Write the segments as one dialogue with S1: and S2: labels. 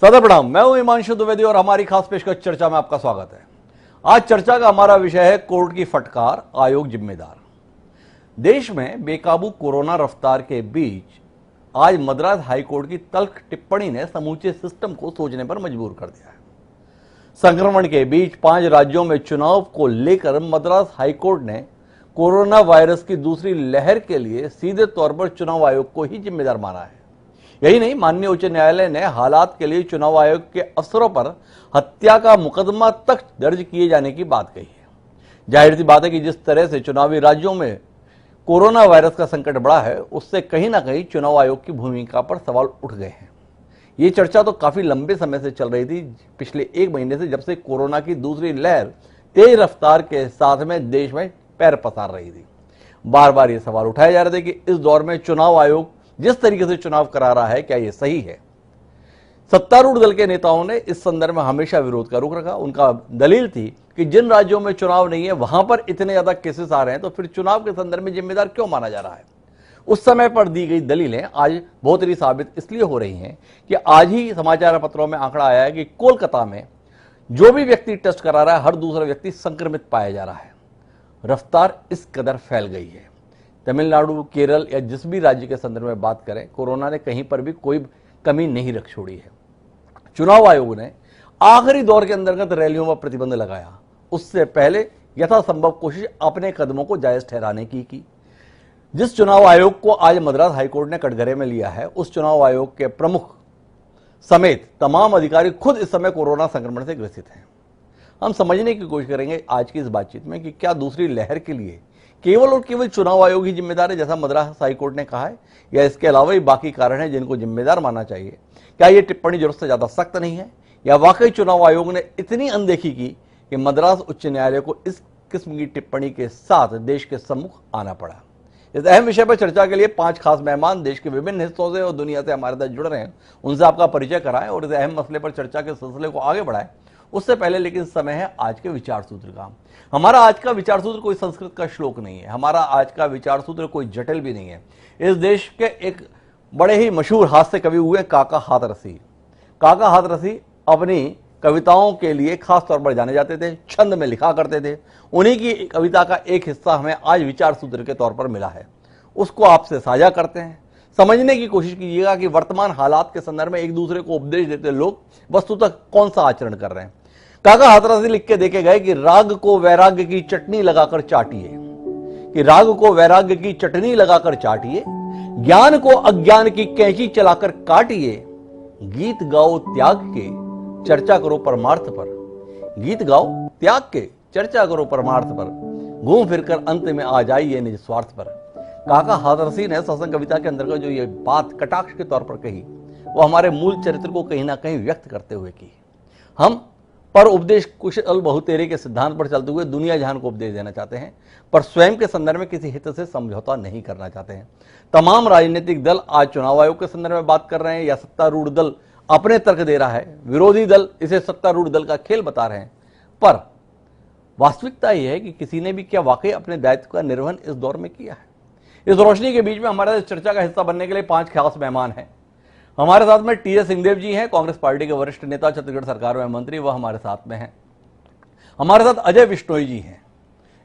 S1: सदर प्रणाम। मैं हूं हिमांशु द्विवेदी और हमारी खास पेशकश चर्चा में आपका स्वागत है। आज चर्चा का हमारा विषय है कोर्ट की फटकार, आयोग जिम्मेदार। देश में बेकाबू कोरोना रफ्तार के बीच आज मद्रास हाईकोर्ट की तल्ख टिप्पणी ने समूचे सिस्टम को सोचने पर मजबूर कर दिया है। संक्रमण के बीच 5 राज्यों में चुनाव को लेकर मद्रास हाईकोर्ट ने कोरोना वायरस की दूसरी लहर के लिए सीधे तौर पर चुनाव आयोग को ही जिम्मेदार माना है। यही नहीं, माननीय उच्च न्यायालय ने हालात के लिए चुनाव आयोग के अफसरों पर हत्या का मुकदमा तक दर्ज किए जाने की बात कही है। जाहिर सी बात है कि जिस तरह से चुनावी राज्यों में कोरोना वायरस का संकट बढ़ा है, उससे कहीं ना कहीं चुनाव आयोग की भूमिका पर सवाल उठ गए हैं। ये चर्चा तो काफी लंबे समय से चल रही थी, पिछले 1 महीने से, जब से कोरोना की दूसरी लहर तेज रफ्तार के साथ में देश में पैर पसार रही थी। बार बार ये सवाल उठाए जा रहे थे कि इस दौर में चुनाव आयोग जिस तरीके से चुनाव करा रहा है, क्या यह सही है। सत्तारूढ़ दल के नेताओं ने इस संदर्भ में हमेशा विरोध का रुख रखा। उनका दलील थी कि जिन राज्यों में चुनाव नहीं है वहां पर इतने ज्यादा केसेस आ रहे हैं, तो फिर चुनाव के संदर्भ में जिम्मेदार क्यों माना जा रहा है। उस समय पर दी गई दलीलें आज बहुत ही साबित इसलिए हो रही हैं कि आज ही समाचार पत्रों में आंकड़ा आया है कि कोलकाता में जो भी व्यक्ति टेस्ट करा रहा है, हर दूसरा व्यक्ति संक्रमित पाया जा रहा है। रफ्तार इस कदर फैल गई है। तमिलनाडु, केरल या जिस भी राज्य के संदर्भ में बात करें, कोरोना ने कहीं पर भी कोई कमी नहीं रख छोड़ी है। चुनाव आयोग ने आखिरी दौर के अंतर्गत रैलियों पर प्रतिबंध लगाया। उससे पहले यथासंभव कोशिश अपने कदमों को जायज ठहराने की। जिस चुनाव आयोग को आज मद्रास हाईकोर्ट ने कटघरे में लिया है, उस चुनाव आयोग के प्रमुख समेत तमाम अधिकारी खुद इस समय कोरोना संक्रमण से ग्रसित हैं। हम समझने की कोशिश करेंगे आज की इस बातचीत में कि क्या दूसरी लहर के लिए केवल और केवल चुनाव आयोग ही जिम्मेदार है, जैसा मद्रास हाईकोर्ट ने कहा है, या इसके अलावा भी बाकी कारण हैं जिनको जिम्मेदार माना चाहिए। क्या यह टिप्पणी जरूरत से ज्यादा सख्त नहीं है, या वाकई चुनाव आयोग ने इतनी अनदेखी की कि मद्रास उच्च न्यायालय को इस किस्म की टिप्पणी के साथ देश के सम्मुख आना पड़ा। इस अहम विषय पर चर्चा के लिए 5 खास मेहमान देश के विभिन्न हिस्सों से और दुनिया से हमारे साथ जुड़ रहे हैं। उनसे आपका परिचय कराएं और इस अहम मसले पर चर्चा के सिलसिले को आगे बढ़ाएं। उससे पहले लेकिन समय है आज के विचार सूत्र का। हमारा आज का विचार सूत्र कोई संस्कृत का श्लोक नहीं है। हमारा आज का विचार सूत्र कोई जटिल भी नहीं है। इस देश के एक बड़े ही मशहूर हास्य कवि हुए काका हाथरसी। काका हाथरसी अपनी कविताओं के लिए खास तौर पर जाने जाते थे, छंद में लिखा करते थे। उन्हीं की कविता का एक हिस्सा हमें आज विचार सूत्र के तौर पर मिला है, उसको आपसे साझा करते हैं। समझने की कोशिश कीजिएगा कि वर्तमान हालात के संदर्भ में एक दूसरे को उपदेश देते लोग वस्तुतः कौन सा आचरण कर रहे हैं। काका हाथरसी लिख के देखे गए कि राग को वैराग्य की चटनी लगाकर चाटिए, कि राग को वैराग्य की चटनी लगाकर चाटिए, ज्ञान को अज्ञान की कैंची चलाकर काटिए, गीत गाओ त्याग के चर्चा करो परमार्थ पर, गीत गाओ त्याग के चर्चा करो परमार्थ पर, घूम फिरकर अंत में आ जाइए निज स्वार्थ पर। काका हाथरसी ने सत्संग कविता के अंतर्गत जो ये बात कटाक्ष के तौर पर कही, वो हमारे मूल चरित्र को कहीं ना कहीं व्यक्त करते हुए की। हम पर उपदेश कुशल बहुतेरे के सिद्धांत पर चलते हुए दुनिया जहान को उपदेश देना चाहते हैं, पर स्वयं के संदर्भ में किसी हित से समझौता नहीं करना चाहते हैं। तमाम राजनीतिक दल आज चुनाव आयोग के संदर्भ में बात कर रहे हैं, या सत्तारूढ़ दल अपने तर्क दे रहा है, विरोधी दल इसे सत्तारूढ़ दल का खेल बता रहे हैं। पर वास्तविकता यह है कि किसी ने भी क्या वाकई अपने दायित्व का निर्वहन इस दौर में किया है। इस रोशनी के बीच में हमारे चर्चा का हिस्सा बनने के लिए 5 खास मेहमान हैं। हमारे साथ में टी एस सिंहदेव जी हैं, कांग्रेस पार्टी के वरिष्ठ नेता, छत्तीसगढ़ सरकार में मंत्री, वह हमारे साथ में हैं। हमारे साथ अजय बिश्नोई जी हैं,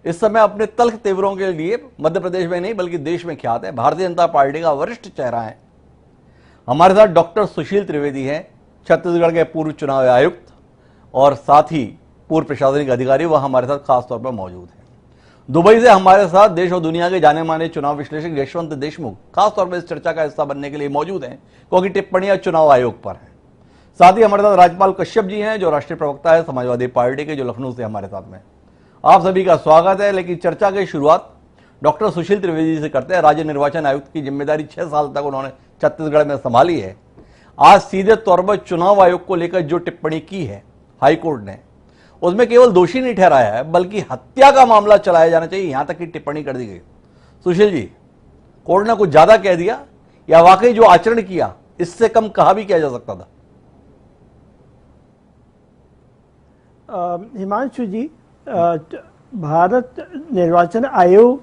S1: इस समय अपने तल्ख तेवरों के लिए मध्य प्रदेश में नहीं बल्कि देश में ख्यात है, भारतीय जनता पार्टी का वरिष्ठ चेहरा है। हमारे साथ डॉक्टर सुशील त्रिवेदी हैं, छत्तीसगढ़ के पूर्व चुनाव आयुक्त और साथ ही पूर्व प्रशासनिक अधिकारी, वह हमारे साथ खासतौर पर मौजूद है। दुबई से हमारे साथ देश और दुनिया के जाने माने चुनाव विश्लेषक यशवंत देशमुख खासतौर पर इस चर्चा का हिस्सा बनने के लिए मौजूद हैं, क्योंकि टिप्पणियां चुनाव आयोग पर हैं। साथ ही हमारे साथ राज्यपाल कश्यप जी हैं, जो राष्ट्रीय प्रवक्ता है समाजवादी पार्टी के, जो लखनऊ से हमारे साथ में। आप सभी का स्वागत है। लेकिन चर्चा की शुरुआत डॉक्टर सुशील त्रिवेदी से करते हैं। राज्य निर्वाचन आयुक्त की जिम्मेदारी 6 साल तक उन्होंने छत्तीसगढ़ में संभाली है। आज सीधे तौर पर चुनाव आयोग को लेकर जो टिप्पणी की है हाईकोर्ट ने, उसमें केवल दोषी नहीं ठहराया है बल्कि हत्या का मामला चलाया जाना चाहिए, यहां तक की टिप्पणी कर दी गई। सुशील जी, कोर्ट ने कुछ ज्यादा कह दिया, या वाकई जो आचरण किया इससे कम कहा भी किया जा सकता था?
S2: हिमांशु जी, भारत निर्वाचन आयोग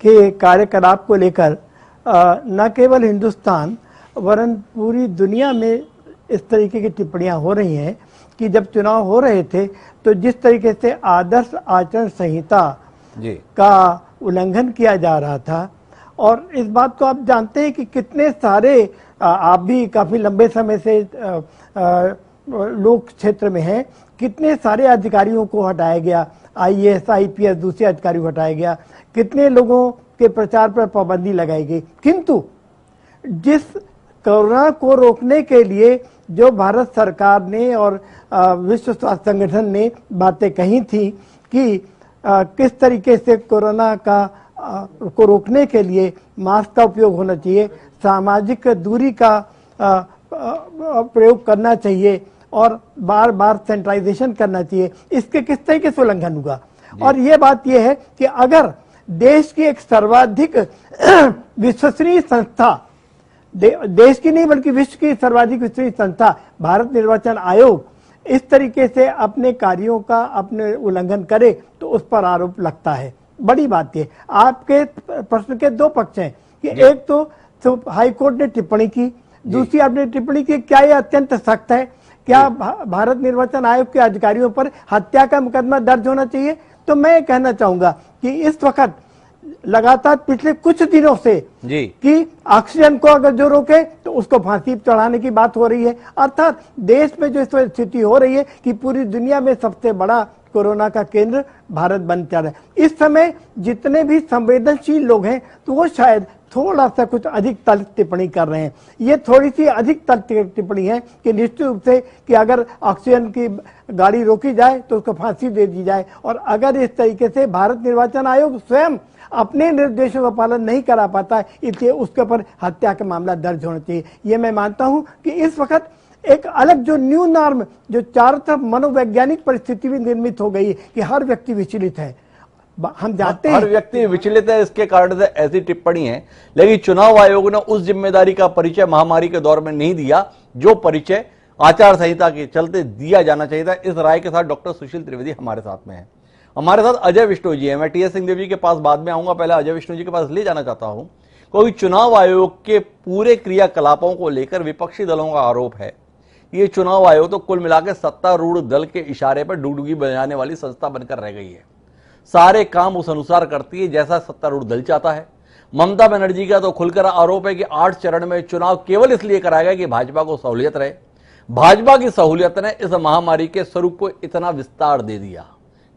S2: के कार्यकलाप को लेकर न केवल हिंदुस्तान वरन पूरी दुनिया में इस तरीके की टिप्पणियां हो रही हैं कि जब चुनाव हो रहे थे तो जिस तरीके से आदर्श आचरण संहिता
S1: जी
S2: का उल्लंघन किया जा रहा था, और इस बात को आप जानते हैं कि कितने सारे आप भी काफी लंबे समय से लोक क्षेत्र में हैं, कितने सारे अधिकारियों को हटाया गया, आईएएस आईपीएस दूसरे अधिकारियों को हटाया गया, कितने लोगों के प्रचार पर पाबंदी लगाई गई। किंतु जिस कोरोना को रोकने के लिए जो भारत सरकार ने और विश्व स्वास्थ्य संगठन ने बातें कही थी कि किस तरीके से कोरोना का को रोकने के लिए मास्क का उपयोग होना चाहिए, सामाजिक दूरी का प्रयोग करना चाहिए और बार बार सैनिटाइजेशन करना चाहिए, इसके किस तरीके से उल्लंघन हुआ। और ये बात यह है कि अगर देश की एक सर्वाधिक विश्वसनीय संस्था, देश की नहीं बल्कि विश्व की सर्वाधिक विश्वसनीय संस्था भारत निर्वाचन आयोग इस तरीके से अपने कार्यों का अपने उल्लंघन करे तो उस पर आरोप लगता है। बड़ी बात है। आपके प्रश्न के दो पक्ष हैं कि एक तो हाई कोर्ट ने टिप्पणी की, दूसरी आपने टिप्पणी की क्या यह अत्यंत सख्त है, क्या भारत निर्वाचन आयोग के अधिकारियों पर हत्या का मुकदमा दर्ज होना चाहिए। तो मैं कहना चाहूंगा कि इस वक्त लगातार पिछले कुछ दिनों से
S1: जी
S2: कि ऑक्सीजन को अगर जो रोके तो उसको फांसी चढ़ाने की बात हो रही है। अर्थात देश में जो इस वक्त स्थिति हो रही है कि पूरी दुनिया में सबसे बड़ा कोरोना का केंद्र भारत बन जा रहा है। इस समय जितने भी संवेदनशील लोग हैं तो वो शायद थोड़ा सा कुछ अधिक तल्ख टिप्पणी कर रहे हैं। ये थोड़ी सी अधिक तल्ख टिप्पणी है कि निश्चित रूप से कि अगर ऑक्सीजन की गाड़ी रोकी जाए तो उसको फांसी दे दी जाए, और अगर इस तरीके से भारत निर्वाचन आयोग स्वयं अपने निर्देशों का पालन नहीं करा पाता है, इसलिए उसके ऊपर हत्या का मामला दर्ज होना चाहिए। ये मैं मानता हूं कि इस वक्त एक अलग जो न्यू नॉर्म जो चारों तरफ मनोवैज्ञानिक परिस्थिति भी निर्मित हो गई है कि हर व्यक्ति विचलित है। हम जानते हैं
S1: हर व्यक्ति विचलित है, इसके कारण से ऐसी टिप्पणी है। लेकिन चुनाव आयोग ने उस जिम्मेदारी का परिचय महामारी के दौर में नहीं दिया जो परिचय आचार संहिता के चलते दिया जाना चाहिए था। इस राय के साथ डॉक्टर सुशील त्रिवेदी हमारे साथ में है। हमारे साथ अजय विष्णु जी है। मैं टीएस सिंहदेव जी के पास बाद में आऊंगा, पहले अजय विष्णु जी के पास ले जाना चाहता हूं क्योंकि चुनाव आयोग के पूरे क्रियाकलापों को लेकर विपक्षी दलों का आरोप है ये चुनाव आयोग तो कुल मिलाकर सत्तारूढ़ दल के इशारे पर डुगडुगी बजाने वाली संस्था बनकर रह गई है। सारे काम उस अनुसार करती है जैसा सत्तारूढ़ दल चाहता है। ममता बनर्जी का तो खुलकर आरोप है कि 8 चरण में चुनाव केवल इसलिए कराया गया कि भाजपा को सहूलियत रहे। भाजपा की सहूलियत ने इस महामारी के स्वरूप को इतना विस्तार दे दिया।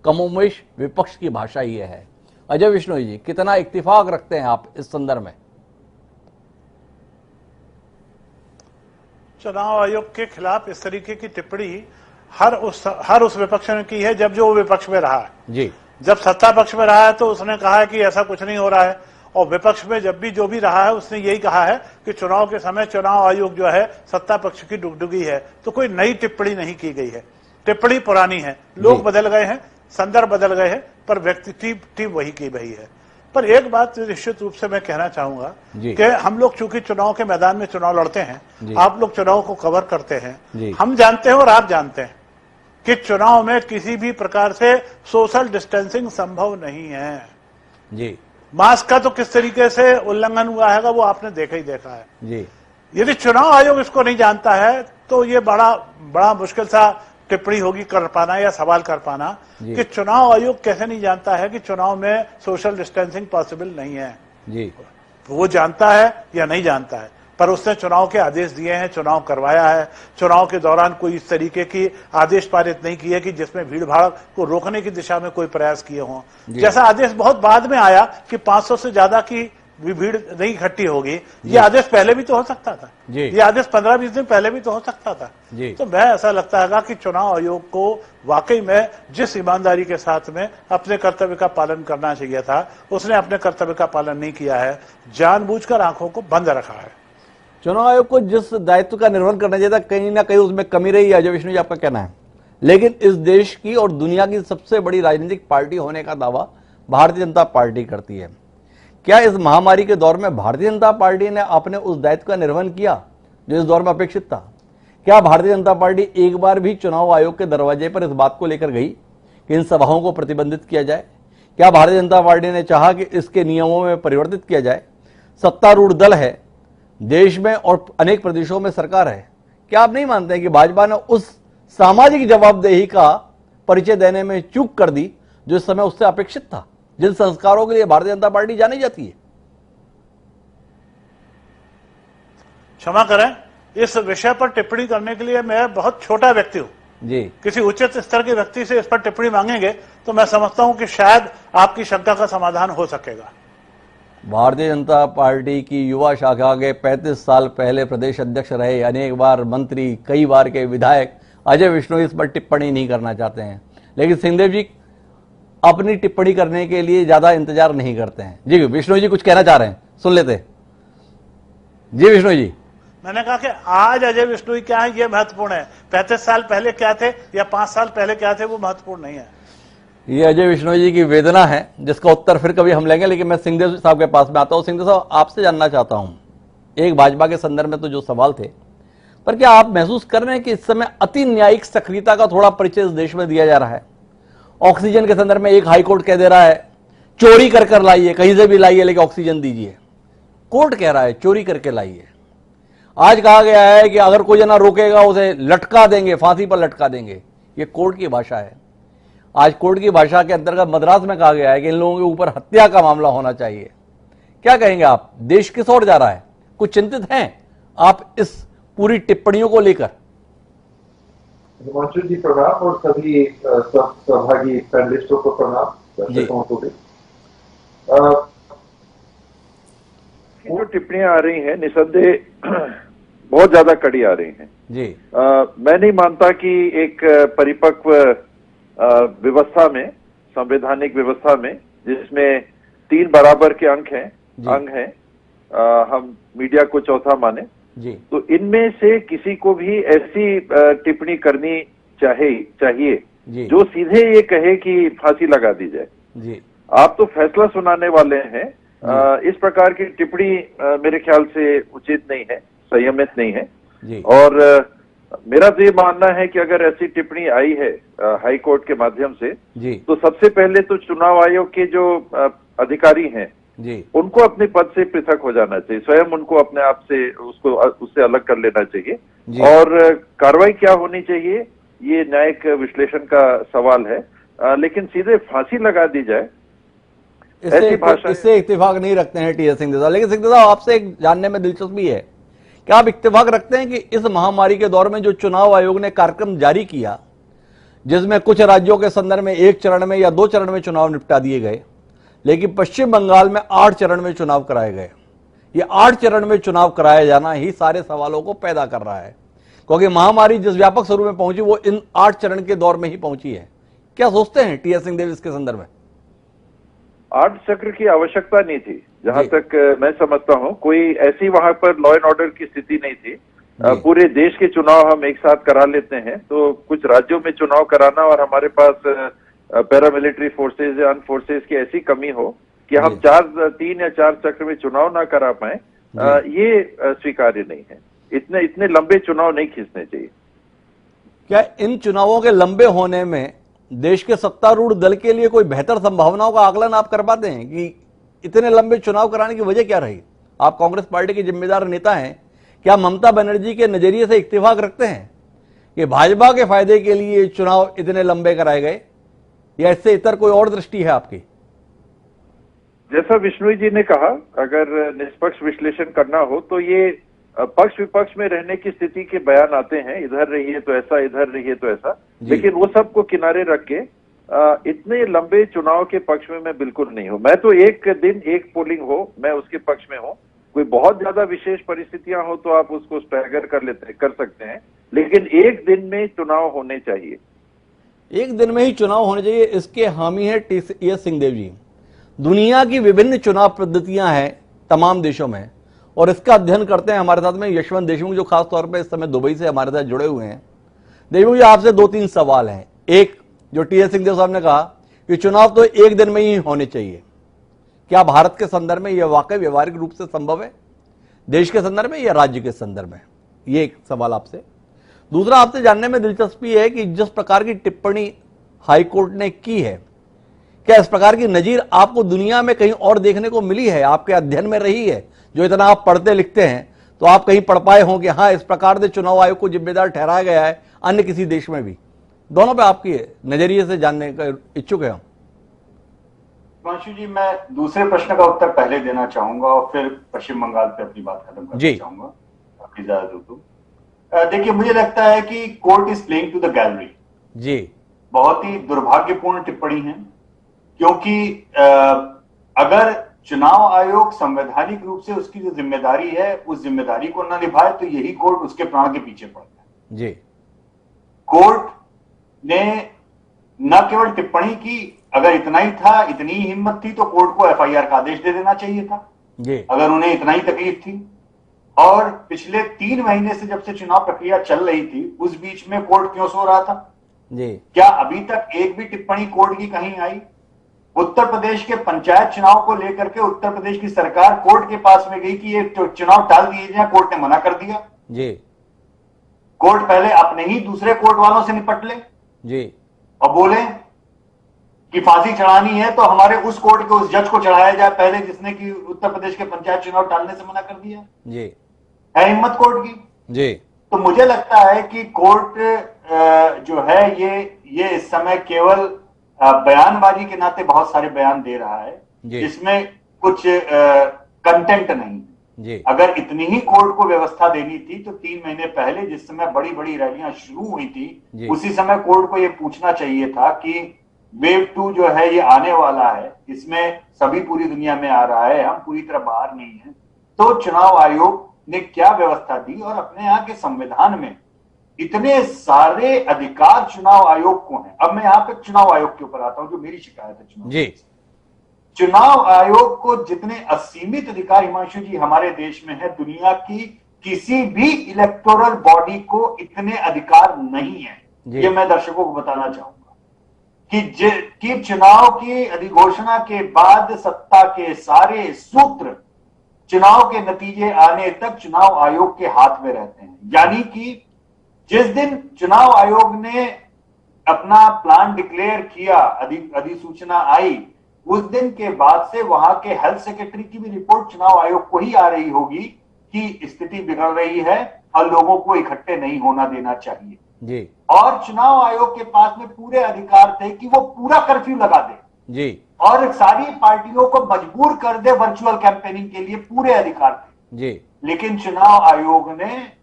S1: कमोबेश विपक्ष की भाषा यह है। अजय विष्णु जी, कितना इत्तेफाक रखते हैं आप इस संदर्भ में?
S3: चुनाव आयोग के खिलाफ इस तरीके की टिप्पणी हर उस विपक्ष ने की है जब जो विपक्ष में रहा है।
S1: जी,
S3: जब सत्ता पक्ष में रहा है तो उसने कहा है कि ऐसा कुछ नहीं हो रहा है, और विपक्ष में जब भी जो भी रहा है उसने यही कहा है कि चुनाव के समय चुनाव आयोग जो है सत्ता पक्ष की डुगडुगी है। तो कोई नई टिप्पणी नहीं की गई है, टिप्पणी पुरानी है। लोग बदल गए हैं, संदर्भ बदल गए हैं, पर व्यक्ति टीम वही की वही है। पर एक बात निश्चित रूप से मैं कहना चाहूंगा कि हम लोग चूंकि चुनाव के मैदान में चुनाव लड़ते हैं, आप लोग चुनाव को कवर करते हैं, हम जानते हैं और आप जानते हैं कि चुनाव में किसी भी प्रकार से सोशल डिस्टेंसिंग संभव नहीं है।
S1: जी,
S3: मास्क का तो किस तरीके से उल्लंघन हुआ है वो आपने देखा ही देखा है।
S1: जी,
S3: यदि चुनाव आयोग इसको नहीं जानता है तो ये बड़ा मुश्किल सा टिप्पणी होगी कर पाना या सवाल कर पाना कि चुनाव आयोग कैसे नहीं जानता है कि चुनाव में सोशल डिस्टेंसिंग पॉसिबल नहीं है।
S1: जी,
S3: वो जानता है या नहीं जानता है, पर उसने चुनाव के आदेश दिए हैं, चुनाव करवाया है। चुनाव के दौरान कोई इस तरीके की आदेश पारित नहीं किए कि जिसमें भीड़ भाड़ को रोकने की दिशा में कोई प्रयास किए हों। जैसा आदेश बहुत बाद में आया कि 500 से ज्यादा की भीड़ नहीं इकट्ठी होगी, ये आदेश पहले भी तो हो सकता था। ये आदेश 15-20 दिन पहले भी तो हो सकता था। तो मैं ऐसा लगता है कि चुनाव आयोग को वाकई में जिस ईमानदारी के साथ में अपने कर्तव्य का पालन करना चाहिए था उसने अपने कर्तव्य का पालन नहीं किया है, जानबूझकर आंखों को बंद रखा है।
S1: चुनाव आयोग को जिस दायित्व का निर्वहन करना चाहिए था कहीं ना कहीं उसमें कमी रही है। अजय विष्णु जी, आपका कहना है? लेकिन इस देश की और दुनिया की सबसे बड़ी राजनीतिक पार्टी होने का दावा भारतीय जनता पार्टी करती है। क्या इस महामारी के दौर में भारतीय जनता पार्टी ने अपने उस दायित्व का निर्वहन किया जो इस दौर में अपेक्षित था? क्या भारतीय जनता पार्टी एक बार भी चुनाव आयोग के दरवाजे पर इस बात को लेकर गई कि इन सभाओं को प्रतिबंधित किया जाए? क्या भारतीय जनता पार्टी ने चाहा कि इसके नियमों में परिवर्तित किया जाए? सत्तारूढ़ दल है, देश में और अनेक प्रदेशों में सरकार है, क्या आप नहीं मानते हैं कि भाजपा ने उस सामाजिक जवाबदेही का परिचय देने में चूक कर दी जो इस समय उससे अपेक्षित था, जिन संस्कारों के लिए भारतीय जनता पार्टी जानी जाती है?
S3: क्षमा करें, इस विषय पर टिप्पणी करने के लिए मैं बहुत छोटा व्यक्ति हूं
S1: जी।
S3: किसी उचित स्तर के व्यक्ति से इस पर टिप्पणी मांगेंगे तो मैं समझता हूं कि शायद आपकी शंका का समाधान हो सकेगा।
S1: भारतीय जनता पार्टी की युवा शाखा के 35 साल पहले प्रदेश अध्यक्ष रहे, अनेक बार मंत्री, कई बार के विधायक अजय विश्नोई इस पर टिप्पणी नहीं करना चाहते हैं, लेकिन सिंहदेव जी अपनी टिप्पणी करने के लिए ज्यादा इंतजार नहीं करते हैं। जी विश्नोई जी कुछ कहना चाह रहे हैं, सुन लेते हैं। जी विश्नोई जी।
S3: मैंने कहा कि आज अजय विश्नोई क्या है ये महत्वपूर्ण है, 35 साल पहले क्या थे या 5 साल पहले क्या थे वो महत्वपूर्ण नहीं है।
S1: ये अजय विश्नोई जी की वेदना है जिसका उत्तर फिर कभी हम लेंगे, लेकिन मैं सिंहदेव साहब के पास में आता हूं। सिंहदेव साहब, आपसे जानना चाहता हूं, एक भाजपा के संदर्भ में तो जो सवाल थे, पर क्या आप महसूस कर रहे हैं कि इस समय अति न्यायिक सक्रियता का थोड़ा परिचय इस देश में दिया जा रहा है? ऑक्सीजन के संदर्भ में एक हाईकोर्ट कह दे रहा है चोरी कर लाइए, कहीं से भी लाइए लेकिन ऑक्सीजन दीजिए। कोर्ट कह रहा है चोरी करके लाइए। आज कहा गया है कि अगर कोई जना रोकेगा उसे लटका देंगे, फांसी पर लटका देंगे। ये कोर्ट की भाषा है। आज कोर्ट की भाषा के अंतर्गत मद्रास में कहा गया है कि इन लोगों के ऊपर हत्या का मामला होना चाहिए। क्या कहेंगे आप? देश किस ओर जा रहा है? कुछ चिंतित हैं आप इस पूरी टिप्पणियों को लेकर?
S4: हिमांशु जी प्रणाम और सभी सहभागी पैनलिस्टों को प्रणाम, दर्शकों को भी।
S5: जो टिप्पणियां आ रही हैं निसंदेह बहुत ज्यादा कड़ी आ रही हैं
S1: जी।
S5: मैं नहीं मानता कि एक परिपक्व व्यवस्था में, संवैधानिक व्यवस्था में, जिसमें 3 बराबर के अंग हैं, हम मीडिया को चौथा माने
S1: जी,
S5: तो इनमें से किसी को भी ऐसी टिप्पणी करनी चाहिए
S1: जी,
S5: जो सीधे ये कहे कि फांसी लगा दी जाए।
S1: जी।
S5: आप तो फैसला सुनाने वाले हैं। इस प्रकार की टिप्पणी मेरे ख्याल से उचित नहीं है, संयमित नहीं है
S1: जी।
S5: और मेरा तो ये मानना है कि अगर ऐसी टिप्पणी आई है हाई कोर्ट के माध्यम से
S1: जी,
S5: तो सबसे पहले तो चुनाव आयोग के जो अधिकारी हैं
S1: जी,
S5: उनको अपने पद से पृथक हो जाना चाहिए, स्वयं उनको अपने आप से उससे अलग कर लेना चाहिए।
S1: जी।
S5: और कार्रवाई क्या होनी चाहिए ये न्यायिक विश्लेषण का सवाल है, लेकिन सीधे फांसी लगा दी जाए
S1: इससे इत्तेफाक नहीं रखते हैं टी एस सिंहदेव साहब। लेकिन सिंहदेव साहब, आपसे एक जानने में दिलचस्पी है, क्या आप इत्तेफाक रखते हैं कि इस महामारी के दौर में जो चुनाव आयोग ने कार्यक्रम जारी किया, जिसमें कुछ राज्यों के संदर्भ में 1 चरण में या 2 चरण में चुनाव निपटा दिए गए, लेकिन पश्चिम बंगाल में 8 चरण में चुनाव कराए गए, ये 8 चरण में चुनाव कराया जाना ही सारे सवालों को पैदा कर रहा है, क्योंकि महामारी जिस व्यापक स्वरूप में पहुंची वो इन 8 चरण के दौर में ही पहुंची है। क्या सोचते हैं टी एस सिंहदेव इसके संदर्भ में?
S5: 8 चक्र की आवश्यकता नहीं थी, जहां तक मैं समझता हूं। कोई ऐसी वहां पर लॉ एंड ऑर्डर की स्थिति नहीं थी। पूरे देश के चुनाव हम एक साथ करा लेते हैं, तो कुछ राज्यों में चुनाव कराना और हमारे पास पैरामिलिट्री फोर्सेज या अर्म फोर्सेज की ऐसी कमी हो कि हम 3 या 4 चक्र में चुनाव ना करा पाए, ये स्वीकार्य नहीं है। इतने लंबे चुनाव नहीं खींचने चाहिए।
S1: क्या इन चुनावों के लंबे होने में देश के सत्तारूढ़ दल के लिए कोई बेहतर संभावनाओं का आकलन आप कर पाते हैं कि इतने लंबे चुनाव कराने की वजह क्या रही? आप कांग्रेस पार्टी के जिम्मेदार नेता हैं, क्या ममता बनर्जी के नजरिए से इत्तेफाक रखते हैं कि भाजपा के फायदे के लिए चुनाव इतने लंबे कराए गए, या इससे इतर कोई और दृष्टि है आपकी?
S5: जैसा विश्नोई जी ने कहा, अगर निष्पक्ष विश्लेषण करना हो तो ये पक्ष विपक्ष में रहने की स्थिति के बयान आते हैं, इधर रहिए तो ऐसा, इधर रहिए तो ऐसा, लेकिन वो सबको किनारे रख के इतने लंबे चुनाव के पक्ष में मैं बिल्कुल नहीं हूं। मैं तो एक दिन एक पोलिंग हो मैं उसके पक्ष में हूं। कोई बहुत ज्यादा विशेष परिस्थितियां हो तो आप उसको स्टैगर कर सकते हैं, लेकिन एक दिन में चुनाव होने चाहिए।
S1: एक दिन में ही चुनाव होने चाहिए, इसके हामी है टी एस सिंहदेव जी। दुनिया की विभिन्न चुनाव पद्धतियां हैं तमाम देशों में, और इसका अध्ययन करते हैं हमारे साथ में यशवंत देशमुख, जो खास तौर पे इस समय दुबई से हमारे साथ जुड़े हुए हैं। देशमुख जी, आपसे 2-3 सवाल हैं। एक, जो टी एस सिंहदेव साहब ने कहा कि चुनाव तो एक दिन में ही होने चाहिए, क्या भारत के संदर्भ में यह वाकई व्यवहारिक रूप से संभव है, देश के संदर्भ में या राज्य के संदर्भ में? ये एक सवाल आपसे। दूसरा, आपसे जानने में दिलचस्पी है कि जिस प्रकार की टिप्पणी हाईकोर्ट ने की है, क्या इस प्रकार की नजीर आपको दुनिया में कहीं और देखने को मिली है? आपके अध्ययन में रही है? जो इतना आप पढ़ते लिखते हैं तो आप कहीं पढ़ पाए हों कि हाँ इस प्रकार से चुनाव आयोग को जिम्मेदार ठहराया गया है अन्य किसी देश में भी? दोनों पे आपकी नजरिए से जानने का इच्छुक है हम।
S6: हिमांशु जी, मैं दूसरे प्रश्न का उत्तर पहले देना चाहूंगा और फिर पश्चिम बंगाल पे अपनी बात खत्म करना चाहूंगा, आपकी इजाजत हो तो। देखिए, मुझे लगता है कि court is playing to the gallery
S1: जी।
S6: बहुत ही दुर्भाग्यपूर्ण टिप्पणी है, क्योंकि अगर चुनाव आयोग संवैधानिक रूप से उसकी जो जिम्मेदारी है उस जिम्मेदारी को न निभाए तो यही कोर्ट उसके प्राण के पीछे पड़ता है।
S1: जी।
S6: कोर्ट ने न केवल टिप्पणी की, अगर इतना ही था, इतनी ही हिम्मत थी तो कोर्ट को एफआईआर का आदेश दे देना चाहिए था
S1: जी।
S6: अगर उन्हें इतना ही तकलीफ थी। और पिछले 3 महीने से जब से चुनाव प्रक्रिया चल रही थी उस बीच में कोर्ट क्यों सो रहा था
S1: जी?
S6: क्या अभी तक एक भी टिप्पणी कोर्ट की कहीं आई? उत्तर प्रदेश के पंचायत चुनाव को लेकर के उत्तर प्रदेश की सरकार कोर्ट के पास में गई कि ये चुनाव टाल दिए जाए, कोर्ट ने मना कर दिया।
S1: जी।
S6: कोर्ट पहले अपने ही दूसरे कोर्ट वालों से निपट ले
S1: जी।
S6: और बोले कि फांसी चढ़ानी है तो हमारे उस कोर्ट के उस जज को चढ़ाया जाए पहले जिसने कि उत्तर प्रदेश के पंचायत चुनाव टालने से मना कर दिया।
S1: जी।
S6: है हिम्मत कोर्ट की।
S1: जी।
S6: तो मुझे लगता है कि कोर्ट जो है ये इस समय केवल बयानबाजी के नाते बहुत सारे बयान दे रहा है जिसमें कुछ कंटेंट नहीं।
S1: जी।
S6: अगर इतनी ही कोर्ट को व्यवस्था देनी थी तो 3 महीने पहले जिस समय बड़ी बड़ी रैलियां शुरू हुई थी उसी समय कोर्ट को यह पूछना चाहिए था कि वेव 2 जो है ये आने वाला है, इसमें सभी पूरी दुनिया में आ रहा है, हम पूरी तरह बाहर नहीं है, तो चुनाव आयोग ने क्या व्यवस्था दी और अपने यहाँ के संविधान में इतने सारे अधिकार चुनाव आयोग को हैं। अब मैं यहाँ पे चुनाव आयोग के ऊपर आता हूं जो मेरी शिकायत है चुनाव
S1: जी।
S6: चुनाव आयोग को जितने असीमित अधिकार हिमांशु जी हमारे देश में है, दुनिया की किसी भी इलेक्टोरल बॉडी को इतने अधिकार नहीं है। ये मैं दर्शकों को बताना चाहूंगा कि चुनाव की अधिघोषणा के बाद सत्ता के सारे सूत्र चुनाव के नतीजे आने तक चुनाव आयोग के हाथ में रहते हैं। यानी कि जिस दिन चुनाव आयोग ने अपना प्लान डिक्लेयर किया, अधिसूचना आई, उस दिन के बाद से वहां के हेल्थ सेक्रेटरी की भी रिपोर्ट चुनाव आयोग को ही आ रही होगी कि स्थिति बिगड़ रही है और लोगों को इकट्ठे नहीं होना देना चाहिए
S1: जी।
S6: और चुनाव आयोग के पास में पूरे अधिकार थे कि वो पूरा कर्फ्यू लगा दे
S1: जी
S6: और सारी पार्टियों को मजबूर कर दे वर्चुअल कैंपेनिंग के लिए, पूरे अधिकार थे
S1: जी।
S6: लेकिन चुनाव आयोग ने